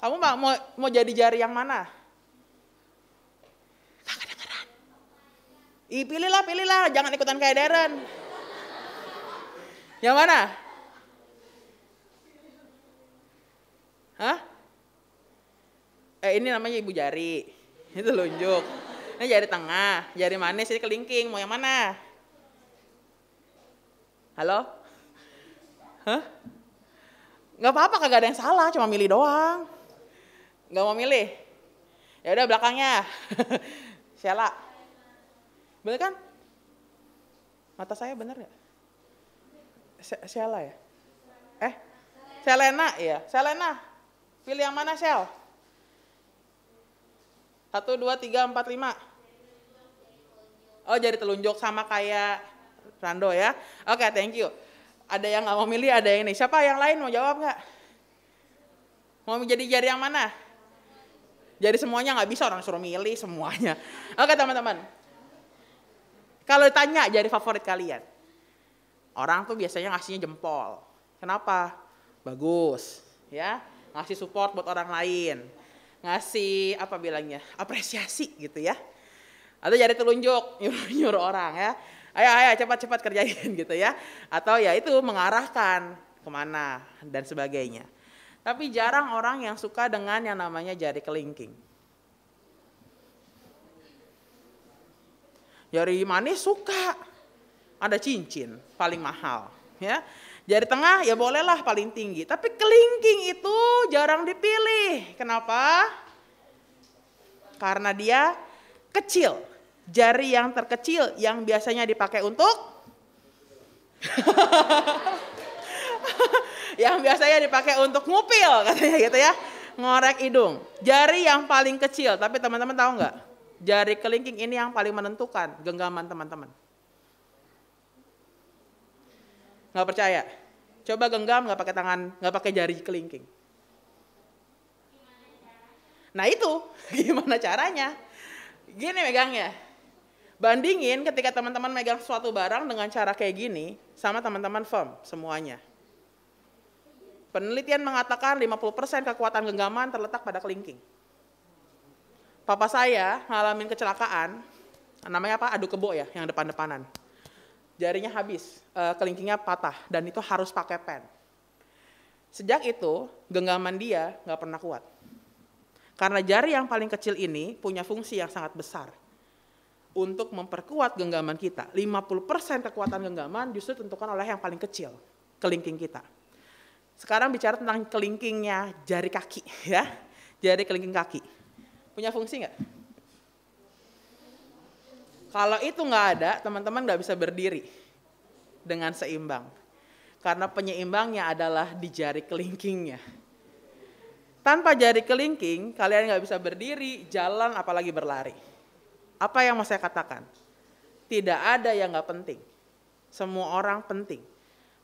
mau jadi jari yang mana? Kagak dengeran. Pilihlah, jangan ikutan kayak Darren. Yang mana? Hah? Ini namanya ibu jari. Itu telunjuk. Ini jari tengah, jari manis, ini kelingking. Mau yang mana? Halo? Hah? Nggak apa-apa, kagak ada yang salah, cuma milih doang. Nggak mau milih? Ya udah belakangnya. Sheila. Bener kan? Mata saya bener nggak? Sheila ya? Selena ya? Selena. Pilih yang mana, Shel? 1, 2, 3, 4, 5. Oh, jari telunjuk sama kayak Rando ya. Oke, thank you. Ada yang nggak mau milih, ada yang ini. Siapa yang lain mau jawab nggak? Mau jadi jari yang mana? Jari semuanya nggak bisa, orang suruh milih semuanya. Oke teman-teman. Kalau ditanya jari favorit kalian, orang tuh biasanya ngasihnya jempol. Kenapa? Bagus, ya. Ngasih support buat orang lain. Ngasih apa bilangnya? Apresiasi gitu ya. Atau jari telunjuk, nyuruh orang ya. Ayo cepat-cepat kerjain gitu ya. Atau ya itu mengarahkan kemana dan sebagainya. Tapi jarang orang yang suka dengan yang namanya jari kelingking. Jari manis suka. Ada cincin paling mahal ya. Jari tengah ya bolehlah paling tinggi. Tapi kelingking itu jarang dipilih. Kenapa? Karena dia kecil. Jari yang terkecil yang biasanya dipakai untuk yang biasanya dipakai untuk ngupil katanya gitu ya, ngorek hidung. Jari yang paling kecil, tapi teman-teman tahu nggak? Jari kelingking ini yang paling menentukan genggaman teman-teman. Nggak percaya? Coba genggam nggak pakai tangan, nggak pakai jari kelingking. Nah itu gimana caranya? Gini megangnya. Bandingin ketika teman-teman megang suatu barang dengan cara kayak gini sama teman-teman firm semuanya. Penelitian mengatakan 50% kekuatan genggaman terletak pada kelingking. Papa saya ngalamin kecelakaan, namanya apa? Adu kebo ya, yang depan-depanan. Jarinya habis, kelingkingnya patah dan itu harus pakai pen. Sejak itu genggaman dia nggak pernah kuat. Karena jari yang paling kecil ini punya fungsi yang sangat besar. Untuk memperkuat genggaman kita, 50% kekuatan genggaman justru ditentukan oleh yang paling kecil, kelingking kita. Sekarang bicara tentang kelingkingnya jari kaki ya, jari kelingking kaki. Punya fungsi nggak? Kalau itu nggak ada, teman-teman nggak bisa berdiri dengan seimbang. Karena penyeimbangnya adalah di jari kelingkingnya. Tanpa jari kelingking, kalian nggak bisa berdiri, jalan, apalagi berlari. Apa yang mau saya katakan? Tidak ada yang nggak penting. Semua orang penting.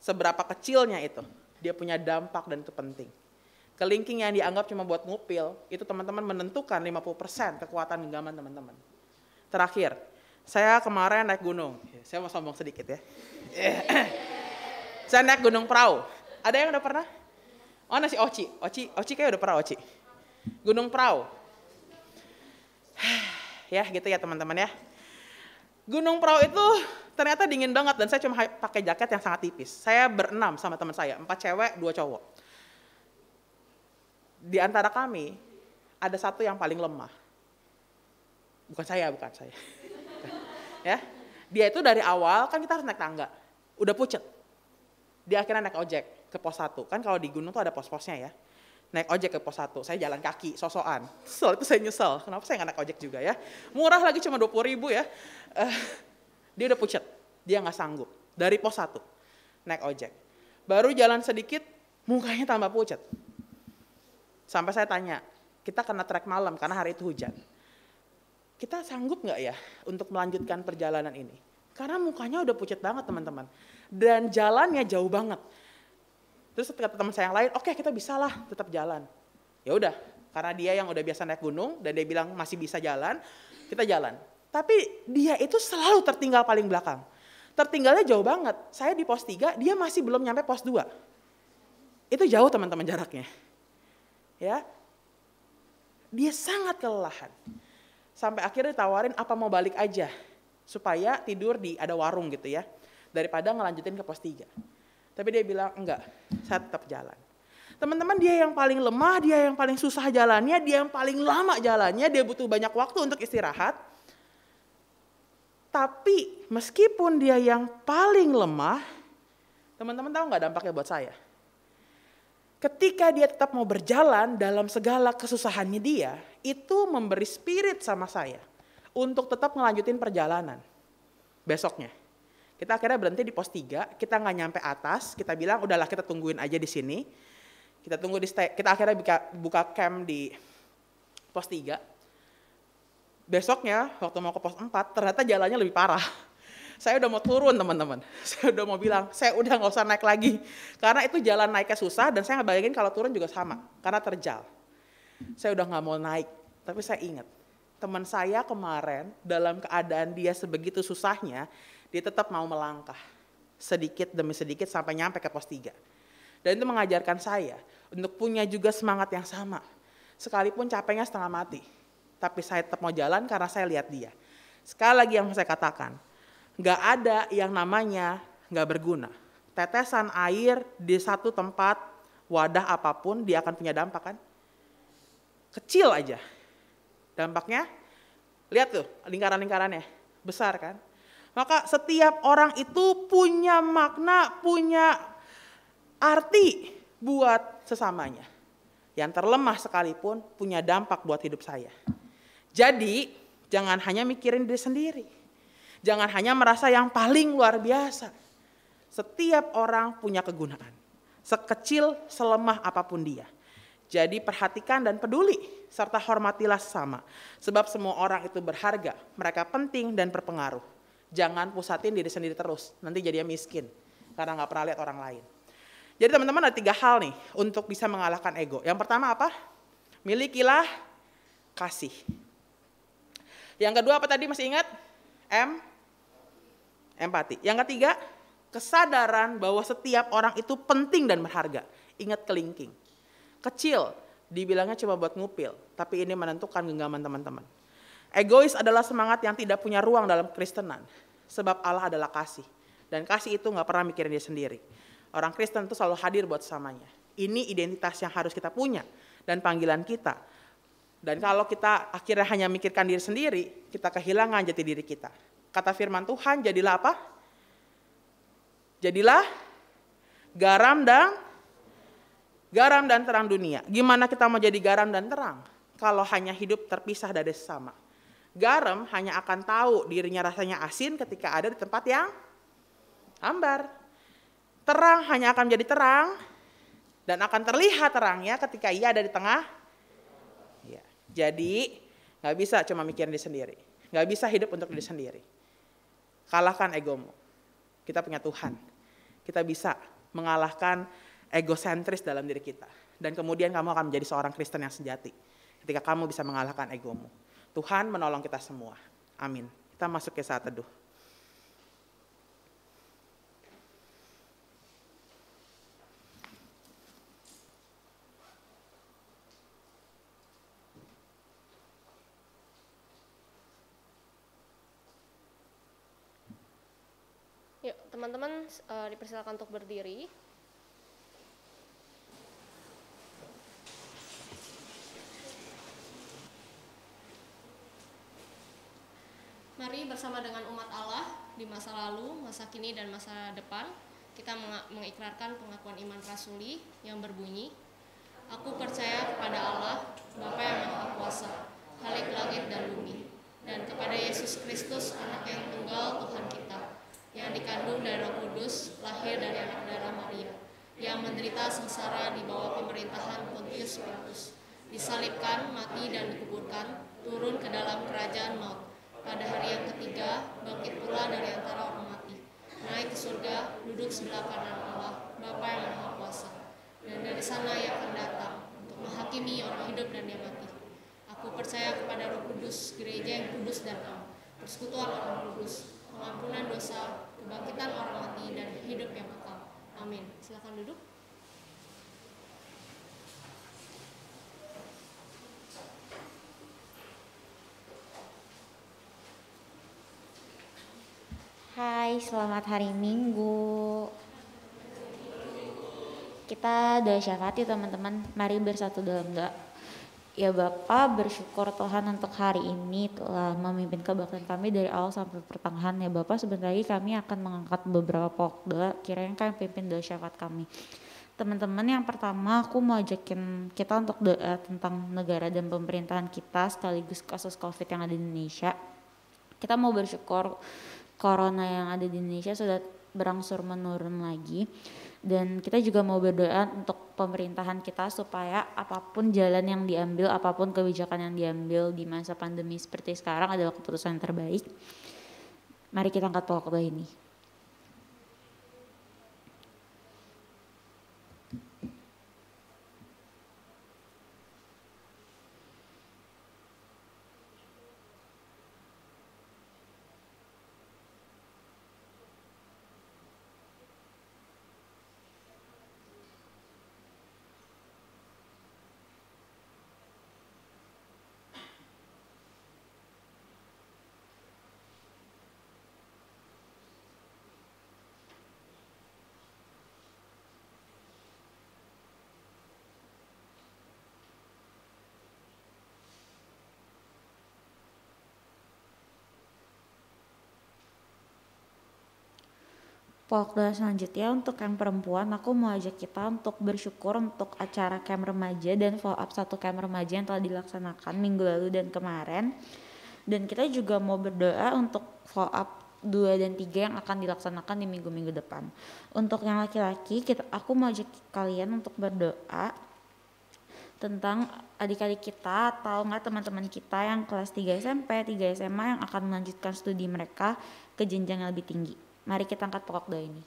Seberapa kecilnya itu, dia punya dampak dan itu penting. Kelingking yang dianggap cuma buat ngupil, itu teman-teman menentukan 50% kekuatan genggaman teman-teman. Terakhir, saya kemarin naik gunung. Saya mau sombong sedikit ya. Saya naik gunung perahu. Ada yang udah pernah? Oh, nasi Oci kayak udah pernah Oci. Gunung perahu. Ya gitu ya teman-teman ya. Gunung perahu itu ternyata dingin banget dan saya cuma pakai jaket yang sangat tipis. Saya berenam sama teman saya, 4 cewek, 2 cowok. Di antara kami ada satu yang paling lemah. Bukan saya. Ya. Dia itu dari awal kan kita harus naik tangga. Udah pucet. Dia akhirnya naik ojek ke pos 1. Kan kalau di gunung tuh ada pos-posnya ya. Naik ojek ke pos 1, saya jalan kaki, sosokan. Soal itu saya nyesel, kenapa saya nggak naik ojek juga ya. Murah lagi cuma 20.000 ya. Dia udah pucet, dia nggak sanggup. Dari pos 1, naik ojek. Baru jalan sedikit, mukanya tambah pucet. Sampai saya tanya, kita kena trek malam karena hari itu hujan. Kita sanggup nggak ya untuk melanjutkan perjalanan ini? Karena mukanya udah pucet banget teman-teman. Dan jalannya jauh banget. Terus kata teman saya yang lain, oke, kita bisa lah tetap jalan. Ya udah, karena dia yang udah biasa naik gunung dan dia bilang masih bisa jalan, kita jalan. Tapi dia itu selalu tertinggal paling belakang. Tertinggalnya jauh banget. Saya di pos 3, dia masih belum nyampe pos 2. Itu jauh teman-teman jaraknya. Ya. Dia sangat kelelahan. Sampai akhirnya ditawarin apa mau balik aja supaya tidur di ada warung gitu ya. Daripada ngelanjutin ke pos 3. Tapi dia bilang, enggak, saya tetap jalan. Teman-teman, dia yang paling lemah, dia yang paling susah jalannya, dia yang paling lama jalannya, dia butuh banyak waktu untuk istirahat. Tapi meskipun dia yang paling lemah, teman-teman tahu nggak dampaknya buat saya? Ketika dia tetap mau berjalan dalam segala kesusahannya dia, itu memberi spirit sama saya untuk tetap ngelanjutin perjalanan. Besoknya, kita akhirnya berhenti di pos 3, kita nggak nyampe atas, kita bilang udahlah kita tungguin aja di sini. Kita tunggu kita akhirnya buka camp di pos 3. Besoknya waktu mau ke pos 4, ternyata jalannya lebih parah. Saya udah mau turun teman-teman, saya udah mau bilang, saya udah nggak usah naik lagi. Karena itu jalan naiknya susah dan saya ngebayangin kalau turun juga sama, karena terjal. Saya udah nggak mau naik, tapi saya ingat, teman saya kemarin dalam keadaan dia sebegitu susahnya, dia tetap mau melangkah. Sedikit demi sedikit sampai nyampe ke pos 3. Dan itu mengajarkan saya untuk punya juga semangat yang sama. Sekalipun capeknya setengah mati, tapi saya tetap mau jalan karena saya lihat dia. Sekali lagi yang saya katakan, nggak ada yang namanya nggak berguna. Tetesan air di satu tempat, wadah apapun, dia akan punya dampak kan? Kecil aja. Dampaknya, lihat tuh lingkaran-lingkarannya, besar kan? Maka setiap orang itu punya makna, punya arti buat sesamanya. Yang terlemah sekalipun punya dampak buat hidup saya. Jadi, jangan hanya mikirin diri sendiri. Jangan hanya merasa yang paling luar biasa. Setiap orang punya kegunaan. Sekecil, selemah apapun dia. Jadi perhatikan dan peduli, serta hormatilah sesama. Sebab semua orang itu berharga, mereka penting dan berpengaruh. Jangan pusatin diri sendiri terus, nanti jadinya miskin. Karena nggak pernah lihat orang lain. Jadi teman-teman ada 3 hal nih untuk bisa mengalahkan ego. Yang pertama apa? Milikilah kasih. Yang kedua apa tadi masih ingat? Empati. Yang ketiga, kesadaran bahwa setiap orang itu penting dan berharga. Ingat kelingking. Kecil, dibilangnya cuma buat ngupil, tapi ini menentukan genggaman teman-teman. Egois adalah semangat yang tidak punya ruang dalam Kristenan, sebab Allah adalah kasih. Dan kasih itu gak pernah mikirin dia sendiri. Orang Kristen itu selalu hadir buat sesamanya. Ini identitas yang harus kita punya, dan panggilan kita. Dan kalau kita akhirnya hanya mikirkan diri sendiri, kita kehilangan jati diri kita. Kata firman Tuhan, jadilah apa? Jadilah garam dan terang dunia. Gimana kita mau jadi garam dan terang? Kalau hanya hidup terpisah dari sesama. Garam hanya akan tahu dirinya rasanya asin ketika ada di tempat yang hambar. Terang hanya akan menjadi terang dan akan terlihat terangnya ketika ia ada di tengah. Ya, jadi nggak bisa cuma mikirin diri sendiri. Nggak bisa hidup untuk diri sendiri. Kalahkan egomu. Kita punya Tuhan. Kita bisa mengalahkan egosentris dalam diri kita. Dan kemudian kamu akan menjadi seorang Kristen yang sejati. Ketika kamu bisa mengalahkan egomu. Tuhan menolong kita semua. Amin. Kita masuk ke saat teduh. Yuk, teman-teman dipersilakan untuk berdiri. Mari bersama dengan umat Allah di masa lalu, masa kini, dan masa depan, kita mengikrarkan pengakuan iman rasuli yang berbunyi, Aku percaya kepada Allah, Bapa yang Maha Kuasa, Khalik langit dan bumi, dan kepada Yesus Kristus, Anak yang tunggal Tuhan kita, yang dikandung dari Roh Kudus, lahir dari anak darah Maria, yang menderita sengsara di bawah pemerintahan Pontius Pilatus, disalibkan, mati dan dikuburkan, turun ke dalam kerajaan maut. Pada hari yang ketiga, bangkit pula dari antara orang mati, naik ke surga, duduk sebelah kanan Allah, Bapa yang Maha Kuasa. Dan dari sana ia akan datang untuk menghakimi orang hidup dan yang mati. Aku percaya kepada Roh Kudus, gereja yang kudus dan am, persekutuan orang kudus, pengampunan dosa, kebangkitan orang mati, dan hidup yang kekal. Amin. Silakan duduk. Hai, selamat hari Minggu. Kita doa syafaat yuk teman-teman. Mari bersatu dalam doa. Ya Bapak, bersyukur Tuhan untuk hari ini telah memimpin kebaktian kami dari awal sampai pertengahan. Ya Bapak, sebentar lagi kami akan mengangkat beberapa pokok doa, kiranya kami pimpin doa syafaat kami. Teman-teman, yang pertama aku mau ajakin kita untuk doa tentang negara dan pemerintahan kita sekaligus kasus COVID yang ada di Indonesia. Kita mau bersyukur corona yang ada di Indonesia sudah berangsur menurun lagi. Dan kita juga mau berdoa untuk pemerintahan kita supaya apapun jalan yang diambil, apapun kebijakan yang diambil di masa pandemi seperti sekarang adalah keputusan yang terbaik. Mari kita angkat pokok doa ini. Pokok doa selanjutnya untuk yang perempuan, aku mau ajak kita untuk bersyukur untuk acara camp remaja dan follow up 1 camp remaja yang telah dilaksanakan minggu lalu dan kemarin. Dan kita juga mau berdoa untuk follow up 2 dan 3 yang akan dilaksanakan di minggu-minggu depan. Untuk yang laki-laki, aku mau ajak kalian untuk berdoa tentang adik-adik kita atau enggak teman-teman kita yang kelas 3 SMP, 3 SMA yang akan melanjutkan studi mereka ke jenjang yang lebih tinggi. Mari kita angkat pokok doa ini.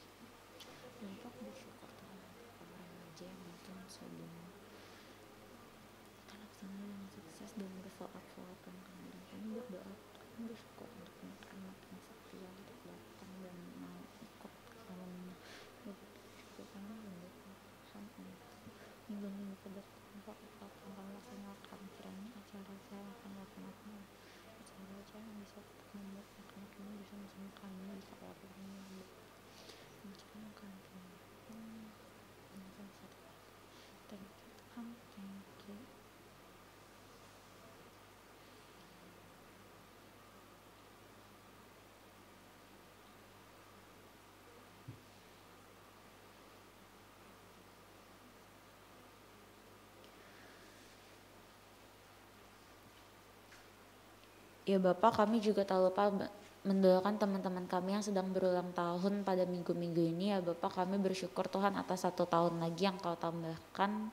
Ya Bapak, kami juga tak lupa mendoakan teman-teman kami yang sedang berulang tahun pada minggu-minggu ini. Ya Bapak, kami bersyukur Tuhan atas 1 tahun lagi yang Kau tambahkan.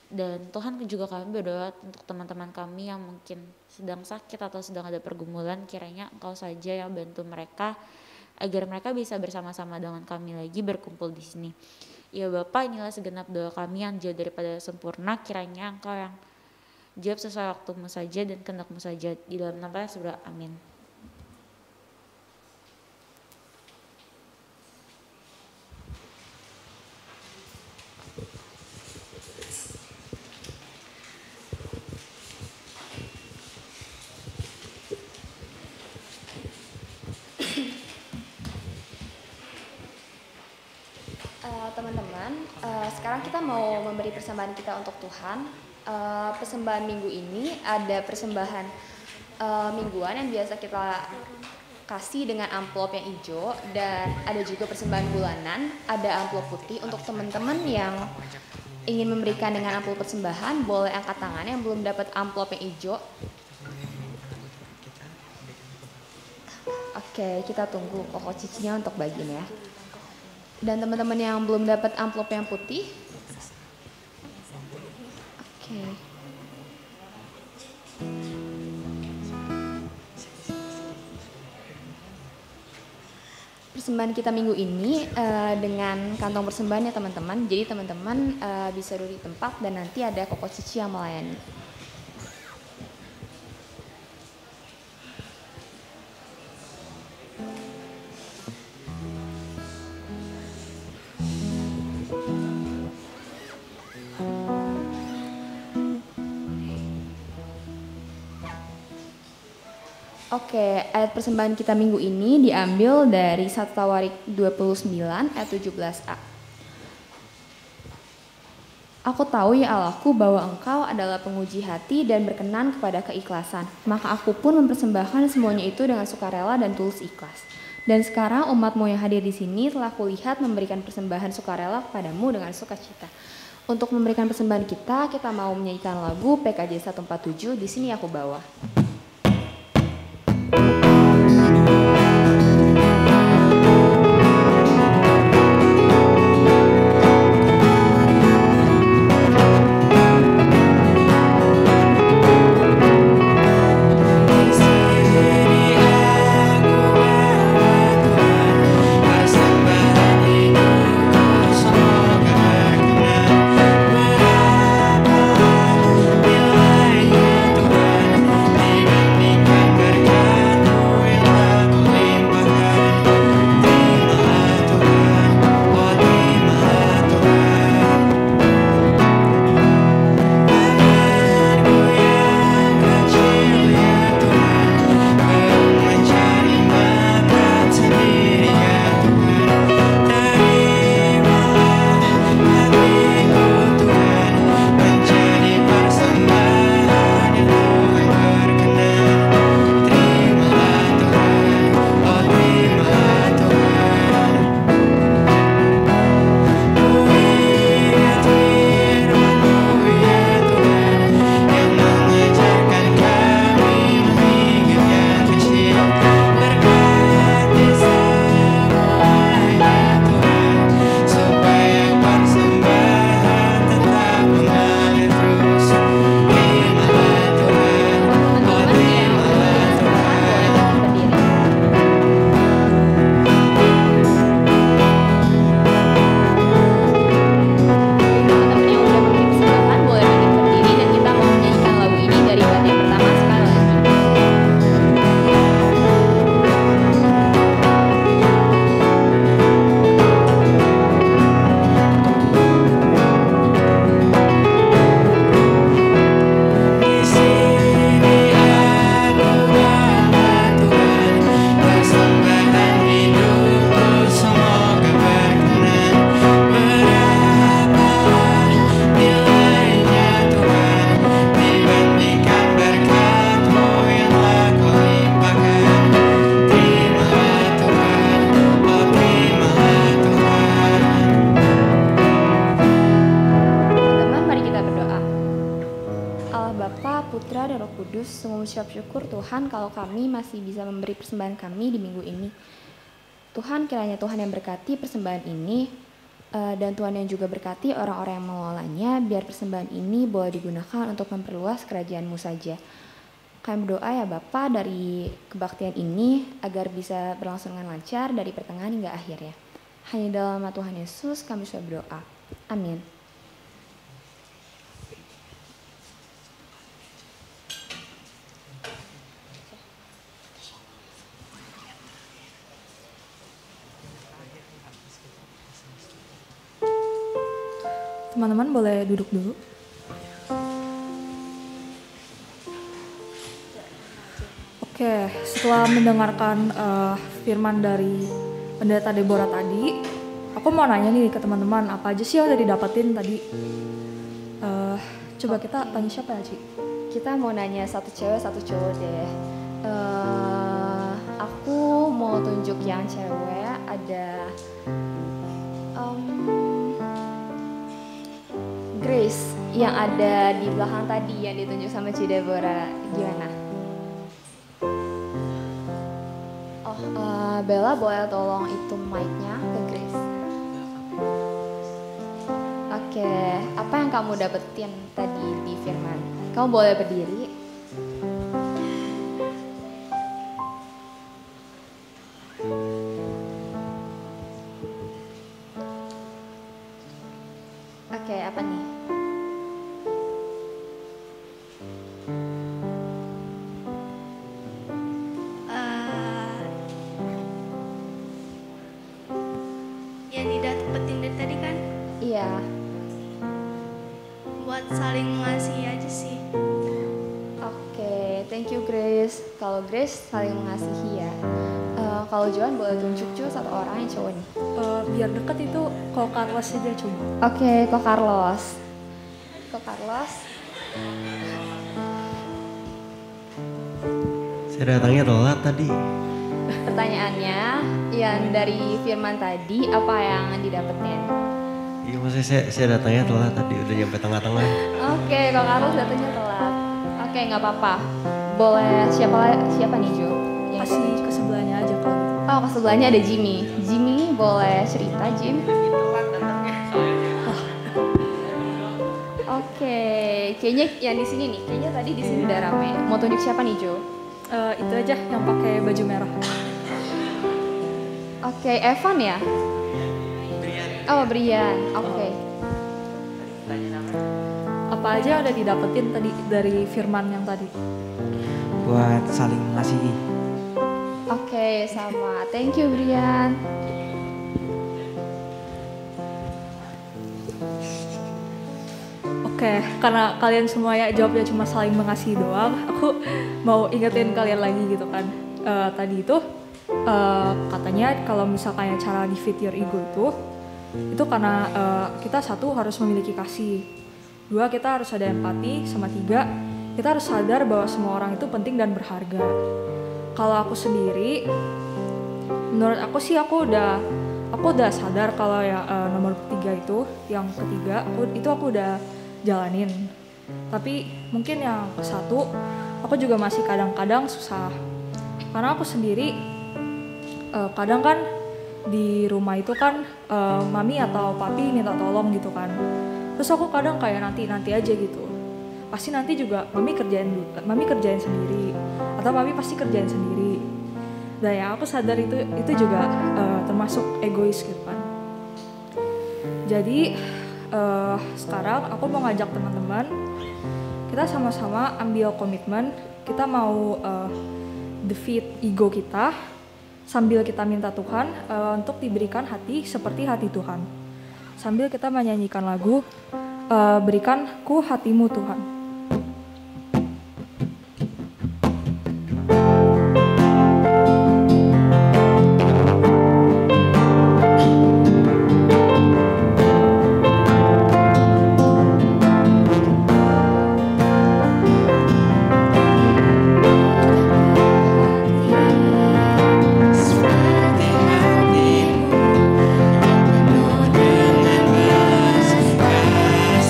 Dan Tuhan juga kami berdoa untuk teman-teman kami yang mungkin sedang sakit atau sedang ada pergumulan, kiranya Engkau saja yang bantu mereka agar mereka bisa bersama-sama dengan kami lagi berkumpul di sini. Ya Bapak, inilah segenap doa kami yang jauh daripada sempurna, kiranya Engkau yang jawab sesuai waktumu saja dan kehendak-Mu saja. Di dalam nama Yesus, amin. Teman-teman, sekarang kita mau memberi persembahan kita untuk Tuhan. Persembahan minggu ini ada persembahan mingguan yang biasa kita kasih dengan amplop yang hijau, dan ada juga persembahan bulanan, ada amplop putih. Untuk teman-teman yang ingin memberikan dengan amplop persembahan, boleh angkat tangan yang belum dapat amplop yang hijau. Oke, kita tunggu Koko Cicinya untuk bagian ya. Dan teman-teman yang belum dapat amplop yang putih, oke. Persembahan kita minggu ini dengan kantong persembahan ya teman-teman. Jadi teman-teman bisa duduk di tempat dan nanti ada Koko Cici yang melayani. Oke, ayat persembahan kita minggu ini diambil dari 1 Tawarik 29 ayat 17a. Aku tahu ya Allahku bahwa Engkau adalah penguji hati dan berkenan kepada keikhlasan. Maka aku pun mempersembahkan semuanya itu dengan sukarela dan tulus ikhlas. Dan sekarang umatmu yang hadir di sini telah kulihat memberikan persembahan sukarela kepadamu dengan sukacita. Untuk memberikan persembahan kita mau menyanyikan lagu PKJ 147, di sini aku bawa. Mengucap syukur Tuhan kalau kami masih bisa memberi persembahan kami di minggu ini. Tuhan, kiranya Tuhan yang berkati persembahan ini dan Tuhan yang juga berkati orang-orang yang mengelolanya, biar persembahan ini boleh digunakan untuk memperluas kerajaan-Mu saja. Kami berdoa ya Bapa dari kebaktian ini agar bisa berlangsung dengan lancar dari pertengahan hingga akhir ya. Hanya dalam nama Tuhan Yesus kami sudah berdoa. Amin. Teman-teman boleh duduk dulu. Oke, setelah mendengarkan firman dari Pendeta Deborah tadi, aku mau nanya nih ke teman-teman, apa aja sih yang udah didapetin tadi? Coba kita tanya siapa ya, Ci? Kita mau nanya satu cewek, satu cowok deh. Aku mau tunjuk yang cewek, ada Grace yang ada di belakang tadi yang ditunjuk sama Ci Deborah. Gimana? Bella boleh tolong itu mic-nya ke Grace. Oke, apa yang kamu dapetin tadi di firman? Kamu boleh berdiri. Oke, apa nih? Yang didapetin dari tadi kan Iya. buat saling mengasihi aja sih. Oke, thank you Grace. Kalau Grace saling mengasihi ya. Kalau Joan boleh tunjuk satu orang yang cowok nih. Biar deket itu Ko Carlos aja coba. Oke, Ko Carlos. untuk Carlos. Saya datangnya telat tadi. Pertanyaannya yang dari firman tadi apa yang didapetin? Iya maksudnya saya datangnya telat tadi, udah nyampe tengah-tengah. Oke, kalau Carlos datangnya telat. Oke, nggak apa-apa. Boleh siapa nih Jo? Kasih ke sebelahnya aja kalau gitu. Oh, ke sebelahnya ada Jimmy. Jimmy boleh cerita, Jim? Oke, kayaknya yang di sini nih, kayaknya tadi di sini udah rame. Mau tunjuk siapa nih Jo? Itu aja yang pakai baju merah. Oke, Evan ya? Oh, Brian. Oke. Apa aja yang udah didapetin tadi dari firman yang tadi? Buat saling mengasihi. Oke, sama. Thank you, Brian. Oke, karena kalian semua ya jawabnya cuma saling mengasihi doang, aku mau ingetin kalian lagi gitu kan. Tadi itu katanya kalau misalkan cara defeat your ego itu karena kita satu harus memiliki kasih, dua kita harus ada empati, sama tiga kita harus sadar bahwa semua orang itu penting dan berharga. Kalau aku sendiri, menurut aku sih aku udah sadar kalau ya nomor ketiga itu, yang ketiga aku udah jalanin. Tapi mungkin yang ke satu aku juga masih kadang-kadang susah. Karena aku sendiri kadang kan di rumah itu kan mami atau papi minta tolong gitu kan. Terus aku kadang kayak nanti aja gitu. Pasti nanti juga mami kerjain sendiri atau mami pasti kerjain sendiri. Dan ya aku sadar itu juga termasuk egois gitu kan. Jadi sekarang aku mau ngajak teman-teman, kita sama-sama ambil komitmen, kita mau defeat ego kita sambil kita minta Tuhan untuk diberikan hati seperti hati Tuhan. Sambil kita menyanyikan lagu Berikan ku hatimu Tuhan. Seperti hatimu yang penuh dengan belas kasihan.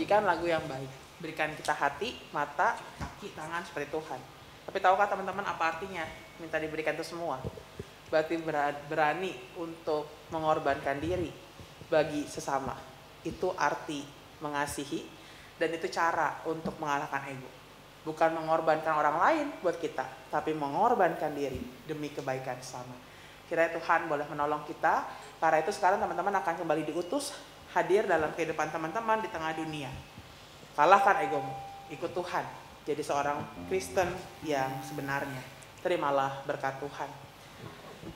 nyanyikan lagu yang baik. Berikan kita hati, mata, kaki, tangan seperti Tuhan. Tapi tahukah teman-teman apa artinya minta diberikan itu semua? Berarti berani untuk mengorbankan diri bagi sesama. Itu arti mengasihi dan itu cara untuk mengalahkan ego. Bukan mengorbankan orang lain buat kita, tapi mengorbankan diri demi kebaikan sesama. Kiranya Tuhan boleh menolong kita. Karena itu sekarang teman-teman akan kembali diutus hadir dalam kehidupan teman-teman di tengah dunia. Kalahkan egomu, ikut Tuhan. Jadi seorang Kristen yang sebenarnya. Terimalah berkat Tuhan.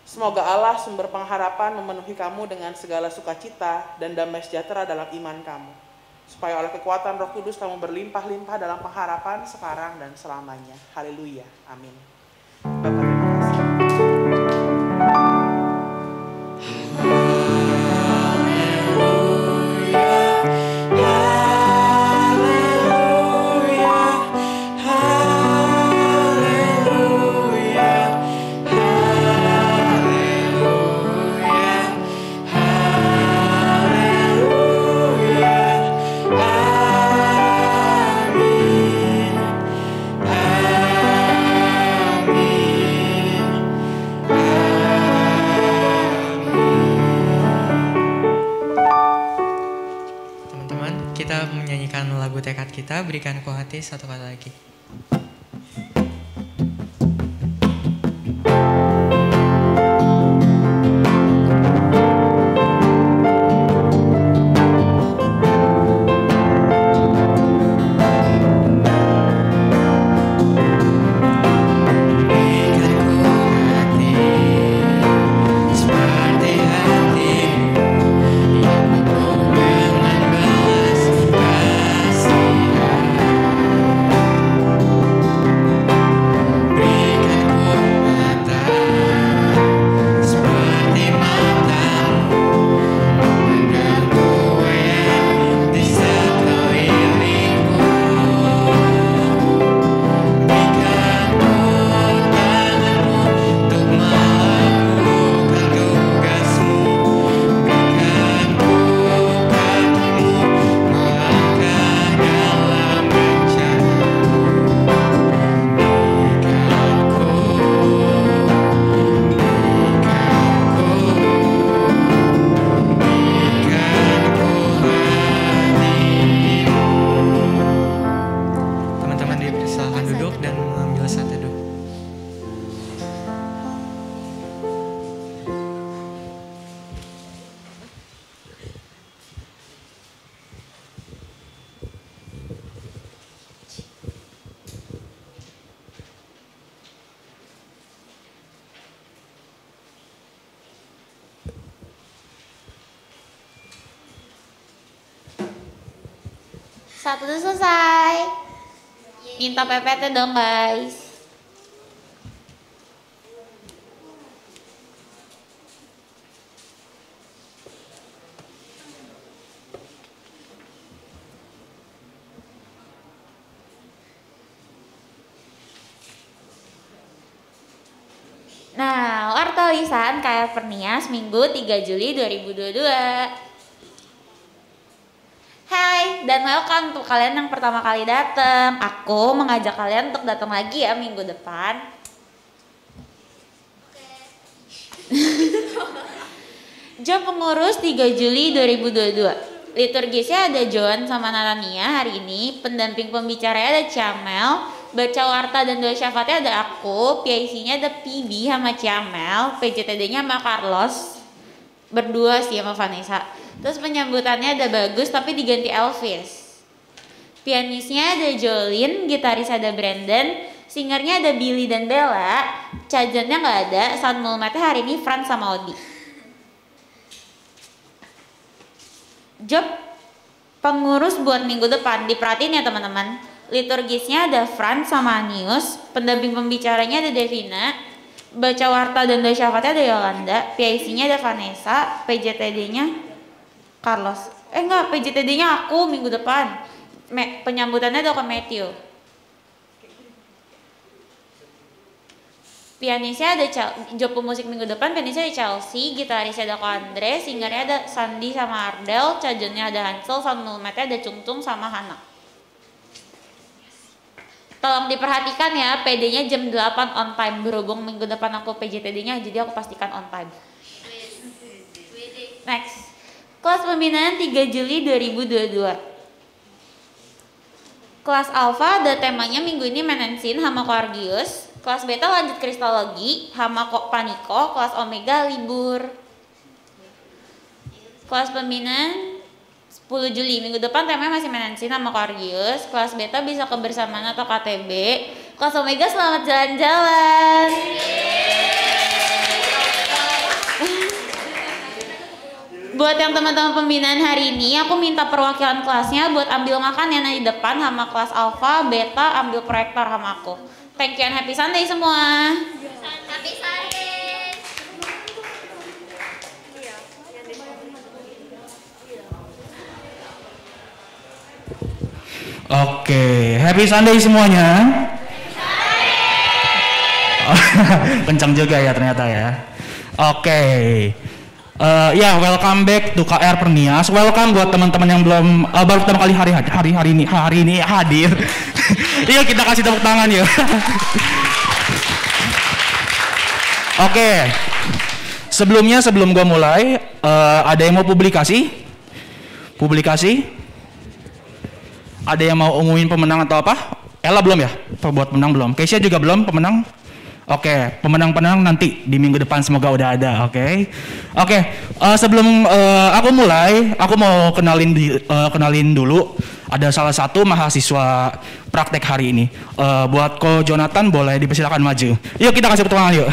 Semoga Allah sumber pengharapan memenuhi kamu dengan segala sukacita dan damai sejahtera dalam iman kamu. Supaya oleh kekuatan Roh Kudus kamu berlimpah-limpah dalam pengharapan sekarang dan selamanya. Haleluya. Amin. Bapak terima kasih. Kita menyanyikan lagu tekad kita, berikan ku hati satu kali lagi. Satu udah selesai. Minta PPT dong guys. Nah, warta lisan KF Pernias Minggu 3 Juli 2022. Hai dan welcome untuk kalian yang pertama kali datang. Aku mengajak kalian untuk datang lagi ya minggu depan. Job pengurus 3 Juli 2022. Liturgisnya ada Joan sama Natania hari ini. Pendamping pembicaranya ada Ciamel. Baca warta dan doa syafaatnya ada aku. PIC-nya ada PB sama Ciamel. PJTD-nya sama Carlos. Berdua sih sama Vanessa. Terus penyambutannya ada Bagus tapi diganti Elvis. Pianisnya ada Jolin, gitaris ada Brandon, singernya ada Billy dan Bella, cajannya nggak ada, sound mulmetnya hari ini Franz sama Odi. Job pengurus buat minggu depan, diperhatiin ya teman-teman. Liturgisnya ada Franz sama Anius, pendamping pembicaranya ada Devina, baca warta dan doa syafaatnya ada Yolanda, PIC-nya ada Vanessa, PJTD-nya Carlos. Enggak, PJTD-nya aku minggu depan. Penyambutannya ada ke Matthew. Pianisnya ada job pemusik minggu depan, pianisnya ada Chelsea, gitarisnya ada Ko Andre, singernya ada Sandi sama Ardel, cajonnya ada Hansel, sound mulmetnya ada Cung sama Hana. Tolong diperhatikan ya, PD-nya jam 8 on time, berhubung minggu depan aku PJTD-nya, jadi aku pastikan on time. Next, kelas pembinaan 3 Juli 2022. Kelas Alpha ada temanya minggu ini Menensin sama Koargius. Kelas Beta lanjut Kristologi sama Paniko. Kelas Omega libur. Kelas pembinaan 10 Juli minggu depan temanya masih Menensin sama Koargius. Kelas Beta bisa kebersamaan atau KTB. Kelas Omega selamat jalan-jalan. Buat yang teman-teman pembinaan hari ini, aku minta perwakilan kelasnya buat ambil makan yang di depan sama kelas Alpha, Beta ambil proyektor sama aku. Thank you and happy Sunday semua. Happy Sunday. Oke, happy Sunday semuanya. Kencang juga ya ternyata ya. Oke. Ya, welcome back to KR Pernias. Welcome buat teman-teman yang belum baru pertama kali hari ini hadir. Yuk kita kasih tepuk tangan yuk. Oke. Sebelum gua mulai, ada yang mau publikasi? Ada yang mau umumin pemenang atau apa? Ella belum ya? Buat pemenang belum? Keisha juga belum pemenang? Oke, pemenang-pemenang nanti di minggu depan semoga udah ada, oke? Sebelum aku mulai, aku mau kenalin dulu. Ada salah satu mahasiswa praktek hari ini. Buat Ko Jonathan boleh dipersilakan maju. Yuk kita kasih tepuk tangan yuk.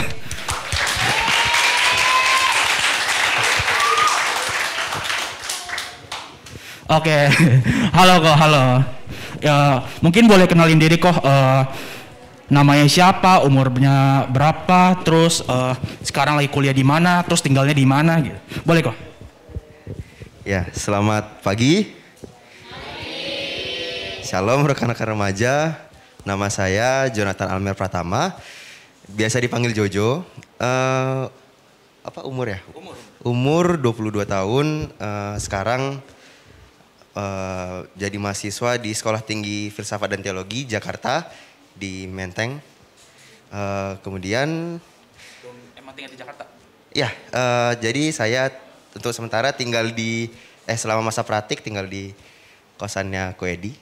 Oke, halo. Ya, mungkin boleh kenalin diri kok. Namanya siapa, umurnya berapa, terus sekarang lagi kuliah di mana, terus tinggalnya di mana gitu. Boleh kok? Ya, selamat pagi. Shalom rekan-rekan remaja. Nama saya Jonathan Almer Pratama. Biasa dipanggil Jojo. Apa umur ya? Umur 22 tahun. Sekarang jadi mahasiswa di Sekolah Tinggi Filsafat dan Teologi Jakarta. Di Menteng, kemudian emang tinggal di Jakarta? Ya, jadi saya untuk sementara tinggal selama masa praktik tinggal di kosannya Ko Edi.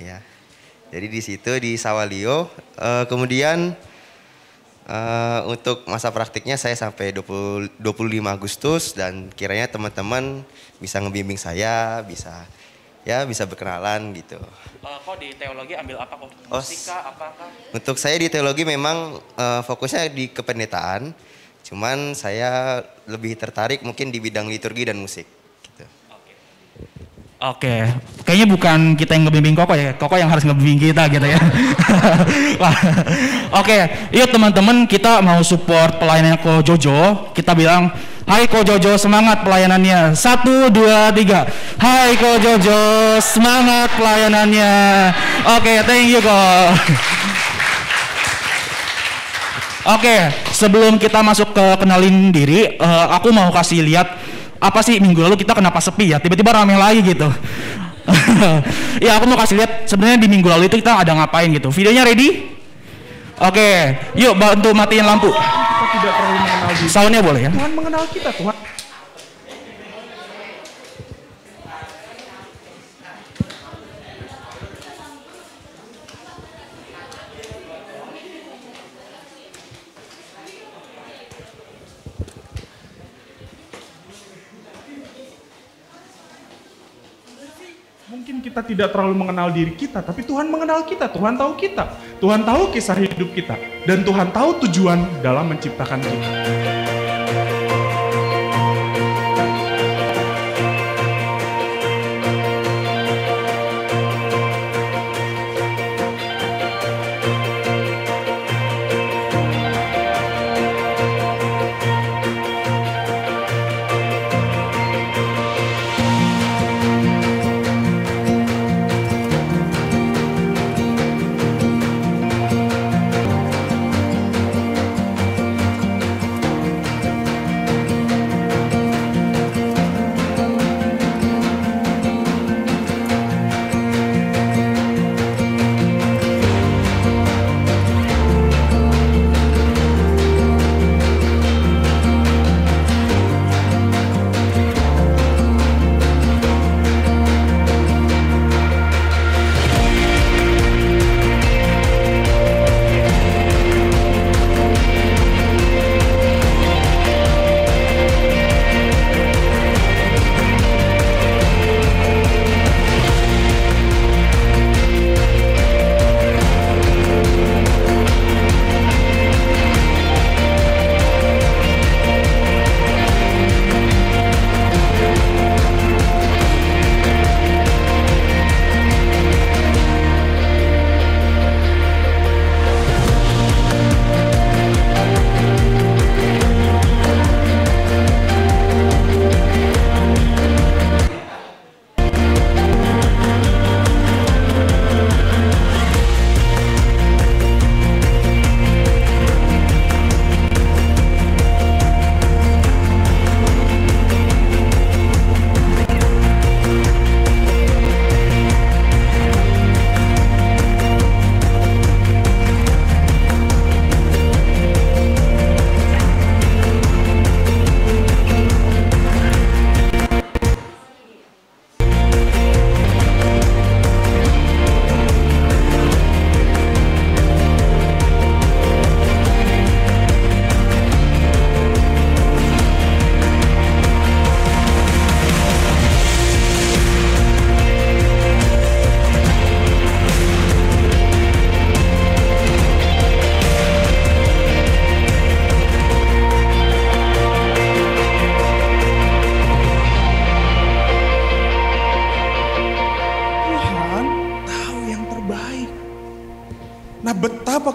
Ya, jadi di situ di Sawalio. Kemudian untuk masa praktiknya saya sampai 25 Agustus dan kiranya teman-teman bisa ngebimbing saya, bisa berkenalan gitu. Kok di teologi ambil apa kok? Musika apakah? Untuk saya di teologi memang fokusnya di kependetaan. Cuman saya lebih tertarik mungkin di bidang liturgi dan musik. Gitu. Oke. Kayaknya bukan kita yang ngebimbing Koko ya. Koko yang harus ngebimbing kita gitu ya. Oke. Yuk teman-teman kita mau support pelayanan Ko Jojo. Kita bilang, hai Ko Jojo semangat pelayanannya. 1, 2, 3. Hai Ko Jojo semangat pelayanannya. Oke, thank you Ko. Oke, sebelum kita masuk ke kenalin diri, aku mau kasih lihat apa sih minggu lalu kita kenapa sepi ya, tiba-tiba rame lagi gitu. Ya aku mau kasih lihat sebenarnya di minggu lalu itu kita ada ngapain gitu. Videonya ready? Oke, yuk bantu matiin lampu. Kita tidak terlalu mengenal diri. Soundnya boleh ya? Tuhan mengenal kita, Tuhan. Mungkin kita tidak terlalu mengenal diri kita, tapi Tuhan mengenal kita, Tuhan tahu kita. Tuhan tahu kisah hidup kita, dan Tuhan tahu tujuan dalam menciptakan kita.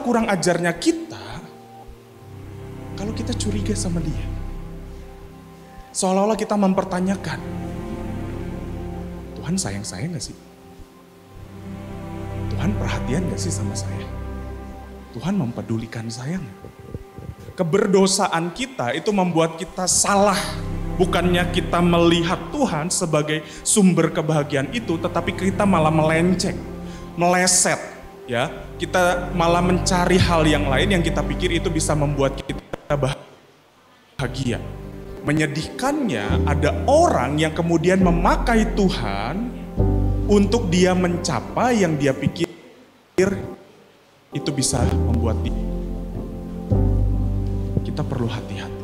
kurang ajarnya kita kalau kita curiga sama dia. Seolah-olah kita mempertanyakan, Tuhan sayang saya gak sih? Tuhan perhatian gak sih sama saya? Tuhan mempedulikan saya gak? Keberdosaan kita itu membuat kita salah. Bukannya kita melihat Tuhan sebagai sumber kebahagiaan itu, tetapi kita malah melenceng, meleset. Ya, kita malah mencari hal yang lain yang kita pikir itu bisa membuat kita bahagia. Menyedihkannya ada orang yang kemudian memakai Tuhan untuk dia mencapai yang dia pikir itu bisa membuat dia. Kita perlu hati-hati.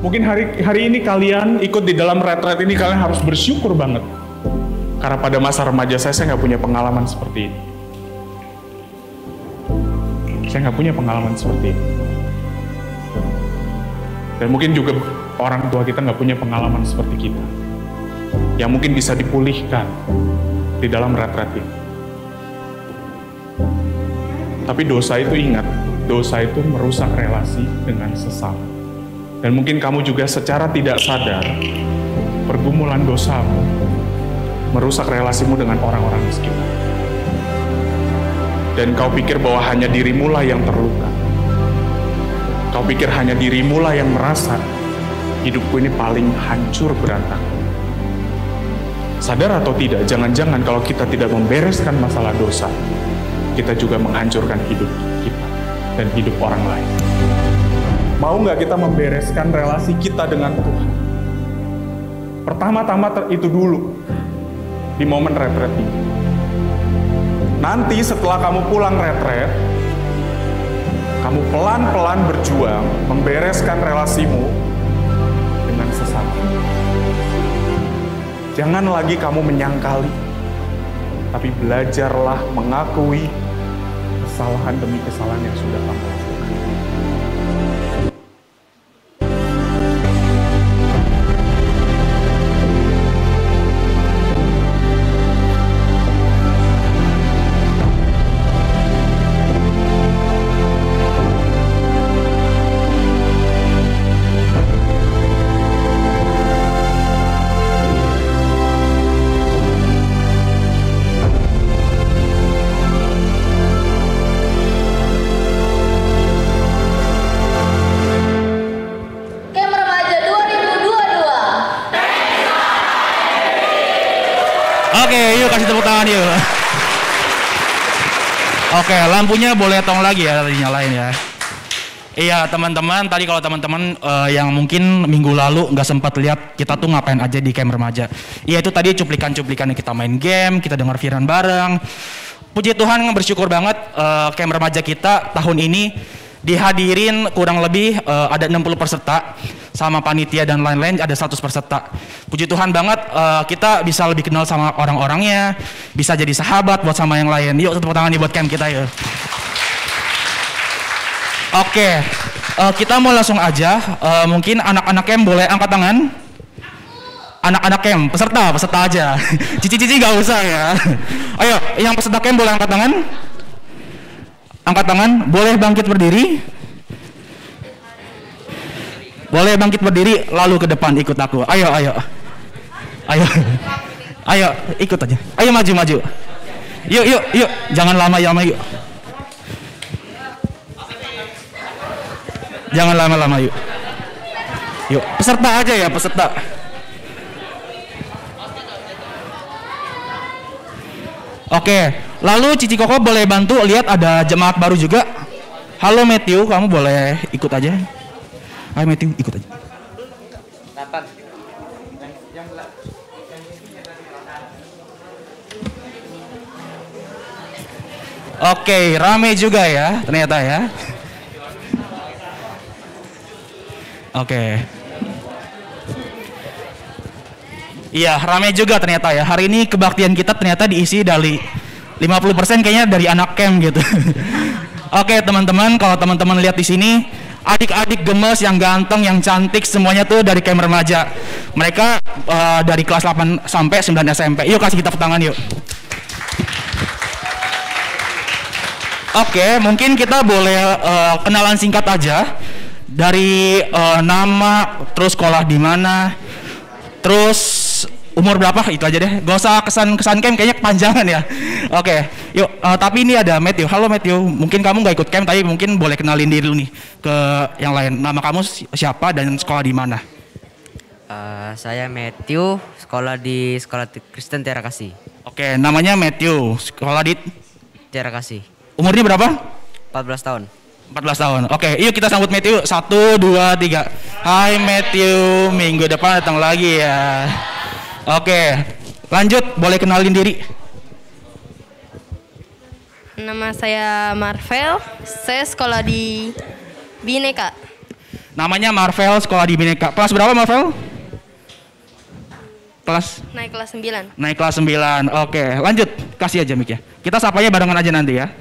Mungkin hari ini kalian ikut di dalam retret ini, kalian harus bersyukur banget. Karena pada masa remaja saya nggak punya pengalaman seperti ini. Saya nggak punya pengalaman seperti ini. Dan mungkin juga orang tua kita nggak punya pengalaman seperti kita. Yang mungkin bisa dipulihkan di dalam retret ini. Tapi dosa itu ingat, dosa itu merusak relasi dengan sesama. Dan mungkin kamu juga secara tidak sadar, pergumulan dosamu merusak relasimu dengan orang-orang di sekitar. Dan kau pikir bahwa hanya dirimu lah yang terluka. Kau pikir hanya dirimu lah yang merasa hidupku ini paling hancur berantakan. Sadar atau tidak, jangan-jangan kalau kita tidak membereskan masalah dosa, kita juga menghancurkan hidup kita dan hidup orang lain. Mau nggak kita membereskan relasi kita dengan Tuhan? Pertama-tama itu dulu, di momen retret ini. Nanti setelah kamu pulang retret, kamu pelan-pelan berjuang membereskan relasimu dengan sesama. Jangan lagi kamu menyangkali, tapi belajarlah mengakui kesalahan demi kesalahan yang sudah kamu lakukan. Oke, yuk kasih tepuk tangan yuk. Oke, lampunya boleh tong lagi ya, tadi nyalain ya. Iya teman-teman, tadi kalau teman-teman yang mungkin minggu lalu nggak sempat lihat kita tuh ngapain aja di camp remaja. Iya itu tadi cuplikan-cuplikan kita main game, kita dengar firman bareng. Puji Tuhan, bersyukur banget camp remaja kita tahun ini dihadirin kurang lebih ada 60 peserta. Sama panitia dan lain-lain ada 100 peserta. Puji Tuhan banget kita bisa lebih kenal sama orang-orangnya, bisa jadi sahabat buat sama yang lain. Yuk tepuk tangan nih buat camp kita yuk. Oke, kita mau langsung aja. Mungkin anak-anak camp boleh angkat tangan. Anak-anak camp, peserta aja. Cici-cici gak usah ya. Ayo, yang peserta camp boleh angkat tangan. Angkat tangan, boleh bangkit berdiri. Boleh bangkit berdiri, lalu ke depan ikut aku. Ayo. Ayo, ikut aja. Ayo maju. Yuk. Jangan lama yuk. Jangan lama-lama yuk. Yuk, peserta aja ya, peserta. Oke, lalu Cici Koko boleh bantu lihat ada jemaat baru juga. Halo Matthew, kamu boleh ikut aja. Ayo Matthew, ikut aja. Nathan. Oke, rame juga ya, ternyata ya. Oke. Iya, rame juga ternyata ya. Hari ini kebaktian kita ternyata diisi dari 50% kayaknya dari anak camp gitu. Oke, teman-teman, kalau teman-teman lihat di sini adik-adik gemes yang ganteng, yang cantik, semuanya tuh dari camp remaja. Mereka dari kelas 8 sampai 9 SMP. Yuk kasih kita tepuk tangan yuk. Oke, mungkin kita boleh kenalan singkat aja dari nama, terus sekolah di mana, terus umur berapa, itu aja deh. Gak usah kesan camp, kayaknya kepanjangan ya. Oke, yuk. Tapi ini ada Matthew. Halo Matthew, mungkin kamu gak ikut camp, tapi mungkin boleh kenalin diri dulu nih ke yang lain. Nama kamu siapa dan sekolah di mana? Saya Matthew, sekolah di Sekolah Kristen Tiara Kasih. Oke, namanya Matthew, sekolah di Tiara Kasih. Umurnya berapa? 14 tahun. 14 tahun. Oke, yuk kita sambut Matthew. 1, 2, 3. Hai Matthew, minggu depan datang lagi ya. Oke, lanjut. Boleh kenalin diri. Nama saya Marvel. Saya sekolah di Bineka. Namanya Marvel, sekolah di Bineka. Kelas berapa Marvel? Naik kelas 9. Naik kelas 9. Oke, lanjut. Kasih aja mic ya. Kita sapanya barengan aja nanti ya.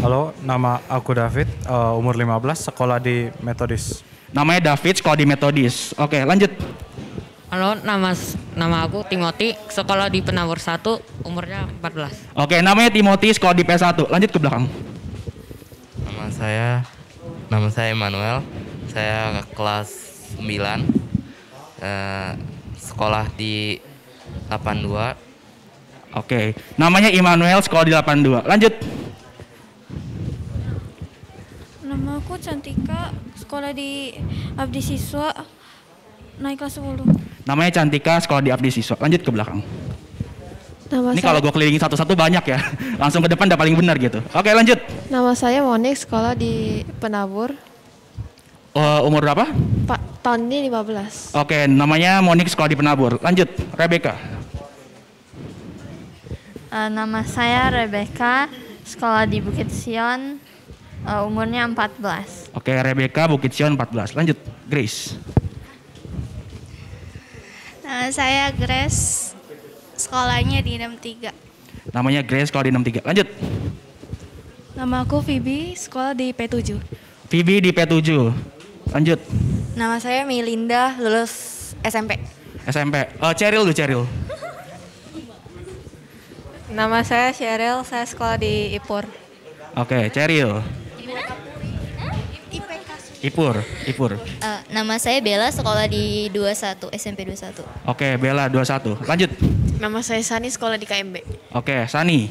Halo, nama aku David, umur 15, sekolah di Metodis. Namanya David, sekolah di Metodis. Oke, lanjut. Halo, nama aku Timothy, sekolah di Penawar 1, umurnya 14. Oke, namanya Timothy, sekolah di PS1. Lanjut ke belakang. Nama saya Emmanuel. Saya kelas 9. Sekolah di 82. Oke, namanya Immanuel, sekolah di 82. Lanjut. Nama aku Cantika, sekolah di Abdi Siswa, naik kelas 10. Namanya Cantika, sekolah di Abdi Siswa. Lanjut ke belakang. Ini kalau gue kelilingin satu-satu banyak ya. Langsung ke depan udah paling benar gitu. Oke, lanjut. Nama saya Monik, sekolah di Penabur. Umur berapa? Tahun ini 15. Oke, namanya Monik, sekolah di Penabur. Lanjut, Rebecca. Nama saya Rebecca, sekolah di Bukit Sion, umurnya 14. Oke, Rebecca, Bukit Sion 14. Lanjut, Grace. Nama saya Grace, sekolahnya di 63. Namanya Grace, sekolah di 63. Lanjut. Nama aku Phoebe, sekolah di P7. Phoebe di P7. Lanjut. Nama saya Melinda, lulus SMP. SMP. Cheryl dulu, Cheryl. Nama saya Cheryl, saya sekolah di IPUR. Oke, Cheryl. Ipur. Nama saya Bella, sekolah di 21, SMP 21. Oke, Bella 21. Lanjut. Nama saya Sani, sekolah di KMB. Oke, Sani.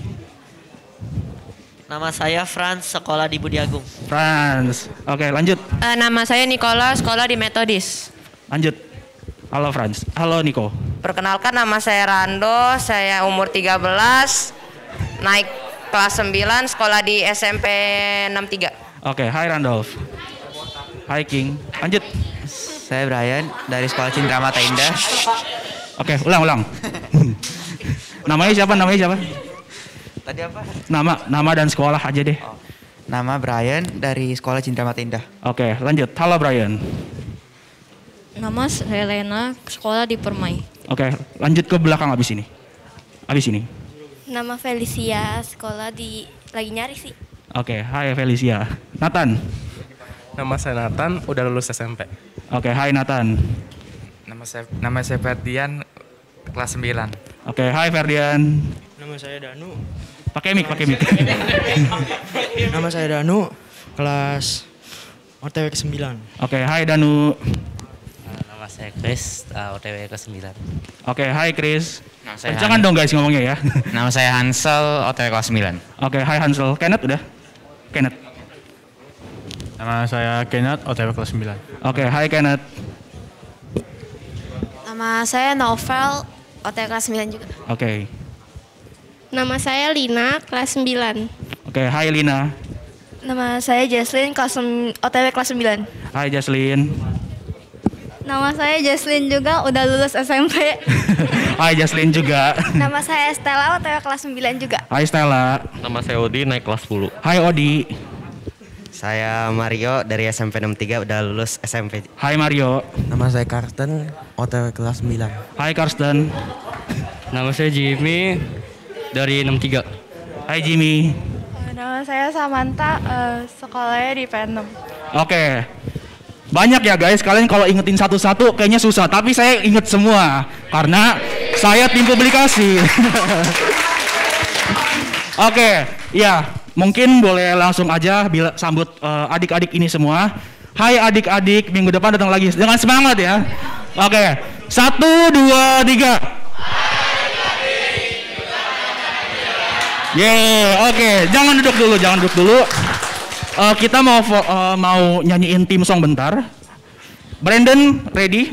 Nama saya Franz, sekolah di Budi Agung. Franz. Oke, lanjut. Nama saya Nicola, sekolah di Metodis. Lanjut. Halo Franz. Halo Niko. Perkenalkan, nama saya Rando, saya umur 13, naik kelas 9, sekolah di SMP 63. Oke, hai Randolph. Hai King. Lanjut. Saya Brian dari Sekolah Cindra Mata Indah. Oke, ulang. Namanya siapa? Tadi apa? Nama dan sekolah aja deh. Nama Brian dari Sekolah Cindra Mata Indah. Oke, lanjut. Halo Brian. Nama saya Lena, sekolah di Permai. Oke, lanjut ke belakang abis ini. Nama Felicia, sekolah di lagi nyari sih. Oke, hai Felicia. Nathan. Nama saya Nathan, udah lulus SMP. Oke, hai Nathan. Nama saya Ferdian, kelas 9. Oke, hai Ferdian. Nama saya Danu. Pakai mic. Nama saya Danu, kelas OTW ke-9. Oke, hai Danu. Nama saya Chris, OTW ke-9. Oke, hai Chris. Jangan dong guys ngomongnya ya. Nama saya Hansel, OTW kelas 9. Oke, hai Hansel. Kenneth udah? Kenneth. Nama saya Kenneth, OTW kelas 9. Oke, hai Kenneth. Nama saya Novel, OTW kelas 9 juga. Oke. Nama saya Lina, kelas 9. Oke, hai Lina. Nama saya Jaslyn, OTW kelas 9. Hai Jaslyn. Nama saya Jaslyn juga, udah lulus SMP. Hai Jaslyn juga. Nama saya Stella, OTW kelas 9 juga. Hai Stella. Nama saya Odi, naik kelas 10. Hai Odi. Saya Mario dari SMP 63, udah lulus SMP. Hai Mario. Nama saya Karsten, OTW kelas 9. Hai Karsten. Nama saya Jimmy, dari 63. Hai Jimmy. Nama saya Samantha, sekolahnya di P6. Oke. Banyak ya guys, kalian kalau ingetin satu-satu kayaknya susah, tapi saya inget semua karena saya tim publikasi. Oke, ya mungkin boleh langsung aja sambut adik-adik ini semua. Hai adik-adik, minggu depan datang lagi dengan semangat ya. Oke, 1, 2, 3. Oke, jangan duduk dulu. Kita mau nyanyiin tim song bentar. Brandon, ready?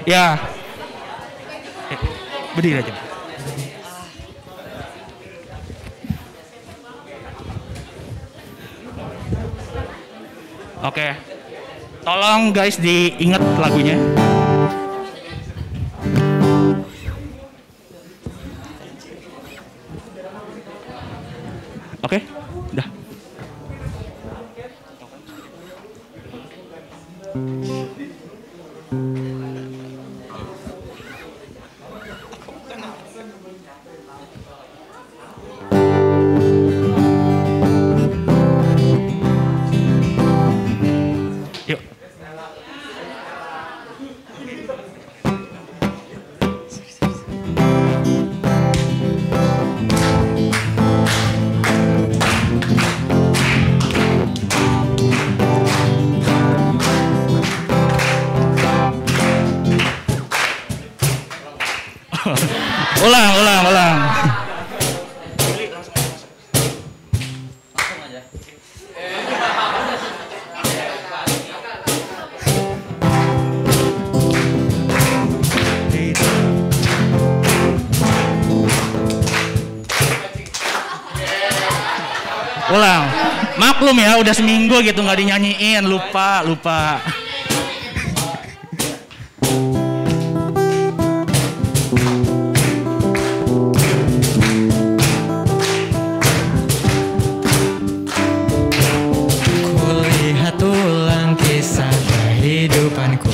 Ya. Berdiri aja. Oke. Tolong guys diingat lagunya. Oke, udah. Yuk. Ulang. Ulang. Maklum ya, udah seminggu gitu nggak dinyanyiin, lupa. Kulihat ulang kisah kehidupanku,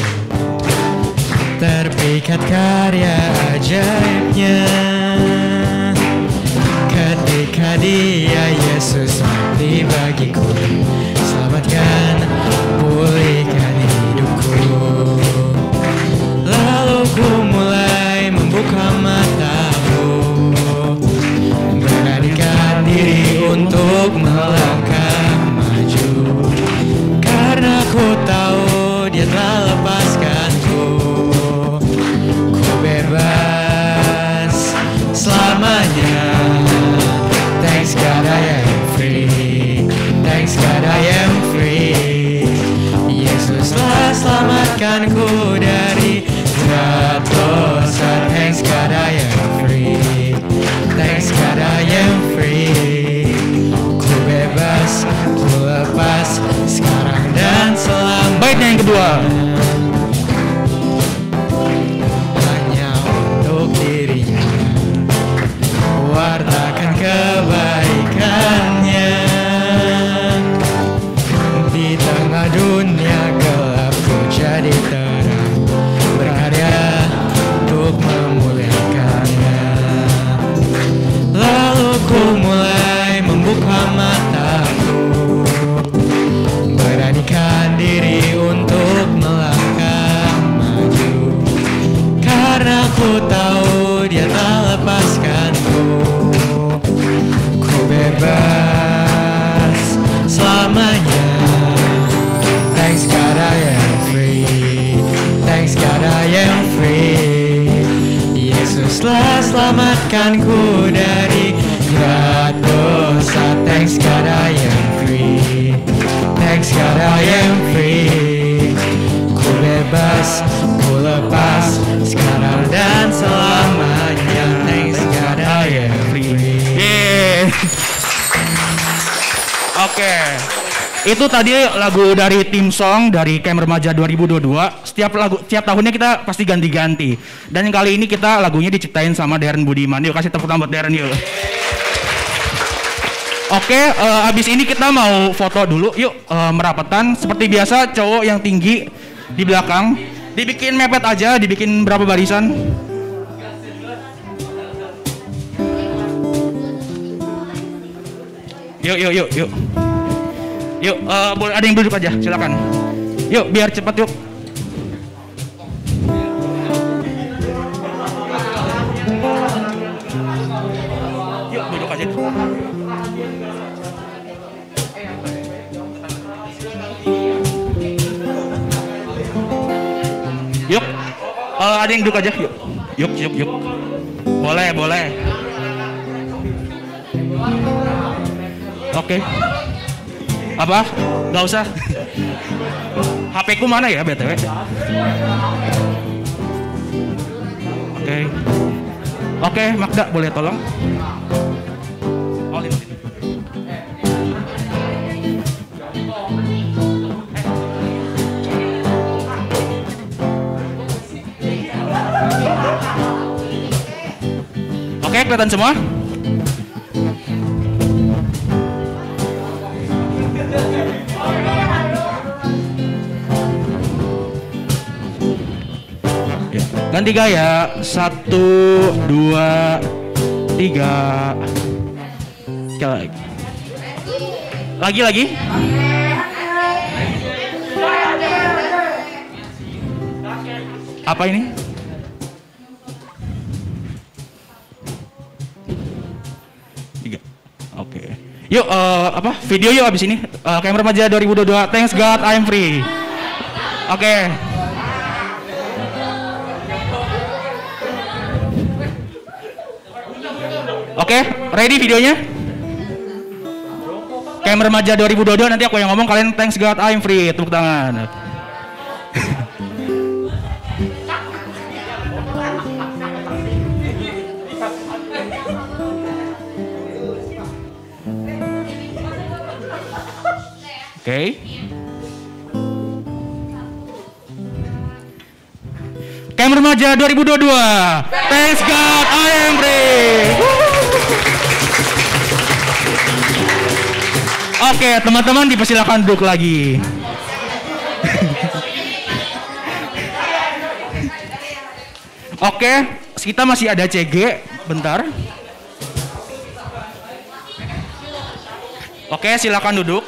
terpikat karya ajaibnya. Ketika Dia Yesus mati bagiku, selamatkan, pulihkan hidupku. Lalu ku mulai membuka mataku, beranikan diri untuk melangkah maju, karena ku tahu Dia telah lepaskanku. Ku bebas selamanya. Thanks God I am free. Thanks God I am free. Yesus telah selamatkanku dari jerat dosa. Thanks God I am free. Thanks God I am free. Ku bebas, ku lepas sekarang dan selamanya. Baik, yang kedua. Hanya untuk dirinya, wartakan kebaikannya. Di tengah dunia gelap ku jadi terang, berkarya untuk memuliakannya. Lalu ku mulai membuka mataku, beranikan diri untuk melangkah maju, karena ku tahu Dia telah lepaskanku. Ku bebas selamanya. Thanks God I am free. Thanks God I am free. Yesus telah selamatkanku dari jerat dosa. Thanks God I am free. Thanks God I am free. Ku bebas, ku lepas sekarang dan selamanya. Thanks God I am free. Oke. Itu tadi lagu dari tim song dari Camp Remaja 2022. Setiap tahunnya kita pasti ganti-ganti. Dan kali ini kita lagunya diciptain sama Darren Budiman. Yuk kasih tepuk tangan buat Darren yuk. Oke, abis ini kita mau foto dulu. Yuk merapatan. Seperti biasa cowok yang tinggi di belakang. Dibikin mepet aja, dibikin berapa barisan. Yuk. Yuk, boleh ada yang duduk aja, silakan. Yuk, biar cepat yuk. Yuk, duduk aja. Yuk, ada yang duduk aja. Yuk. Boleh. Oke. Apa? Gak usah. HP ku mana ya BTW? Oke, Magda boleh tolong? Oke, kelihatan semua? Ganti gaya. 1, 2, 3. Lagi. Apa ini? Oke. Yuk, video yuk abis ini. Camp Remaja 2022. Thanks God, I'm free. Oke. Oke, ready videonya? Camp Remaja 2022, nanti aku yang ngomong, kalian thanks God, I'm free. Tepuk tangan. Oke. Camp Remaja 2022. Thanks God, I am free. Oke, teman-teman dipersilakan duduk lagi. Oke, kita masih ada CG, bentar. Oke, silakan duduk.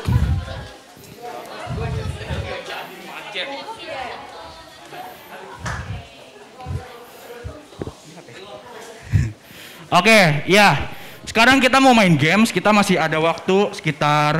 Oke, ya. Sekarang kita mau main games, kita masih ada waktu sekitar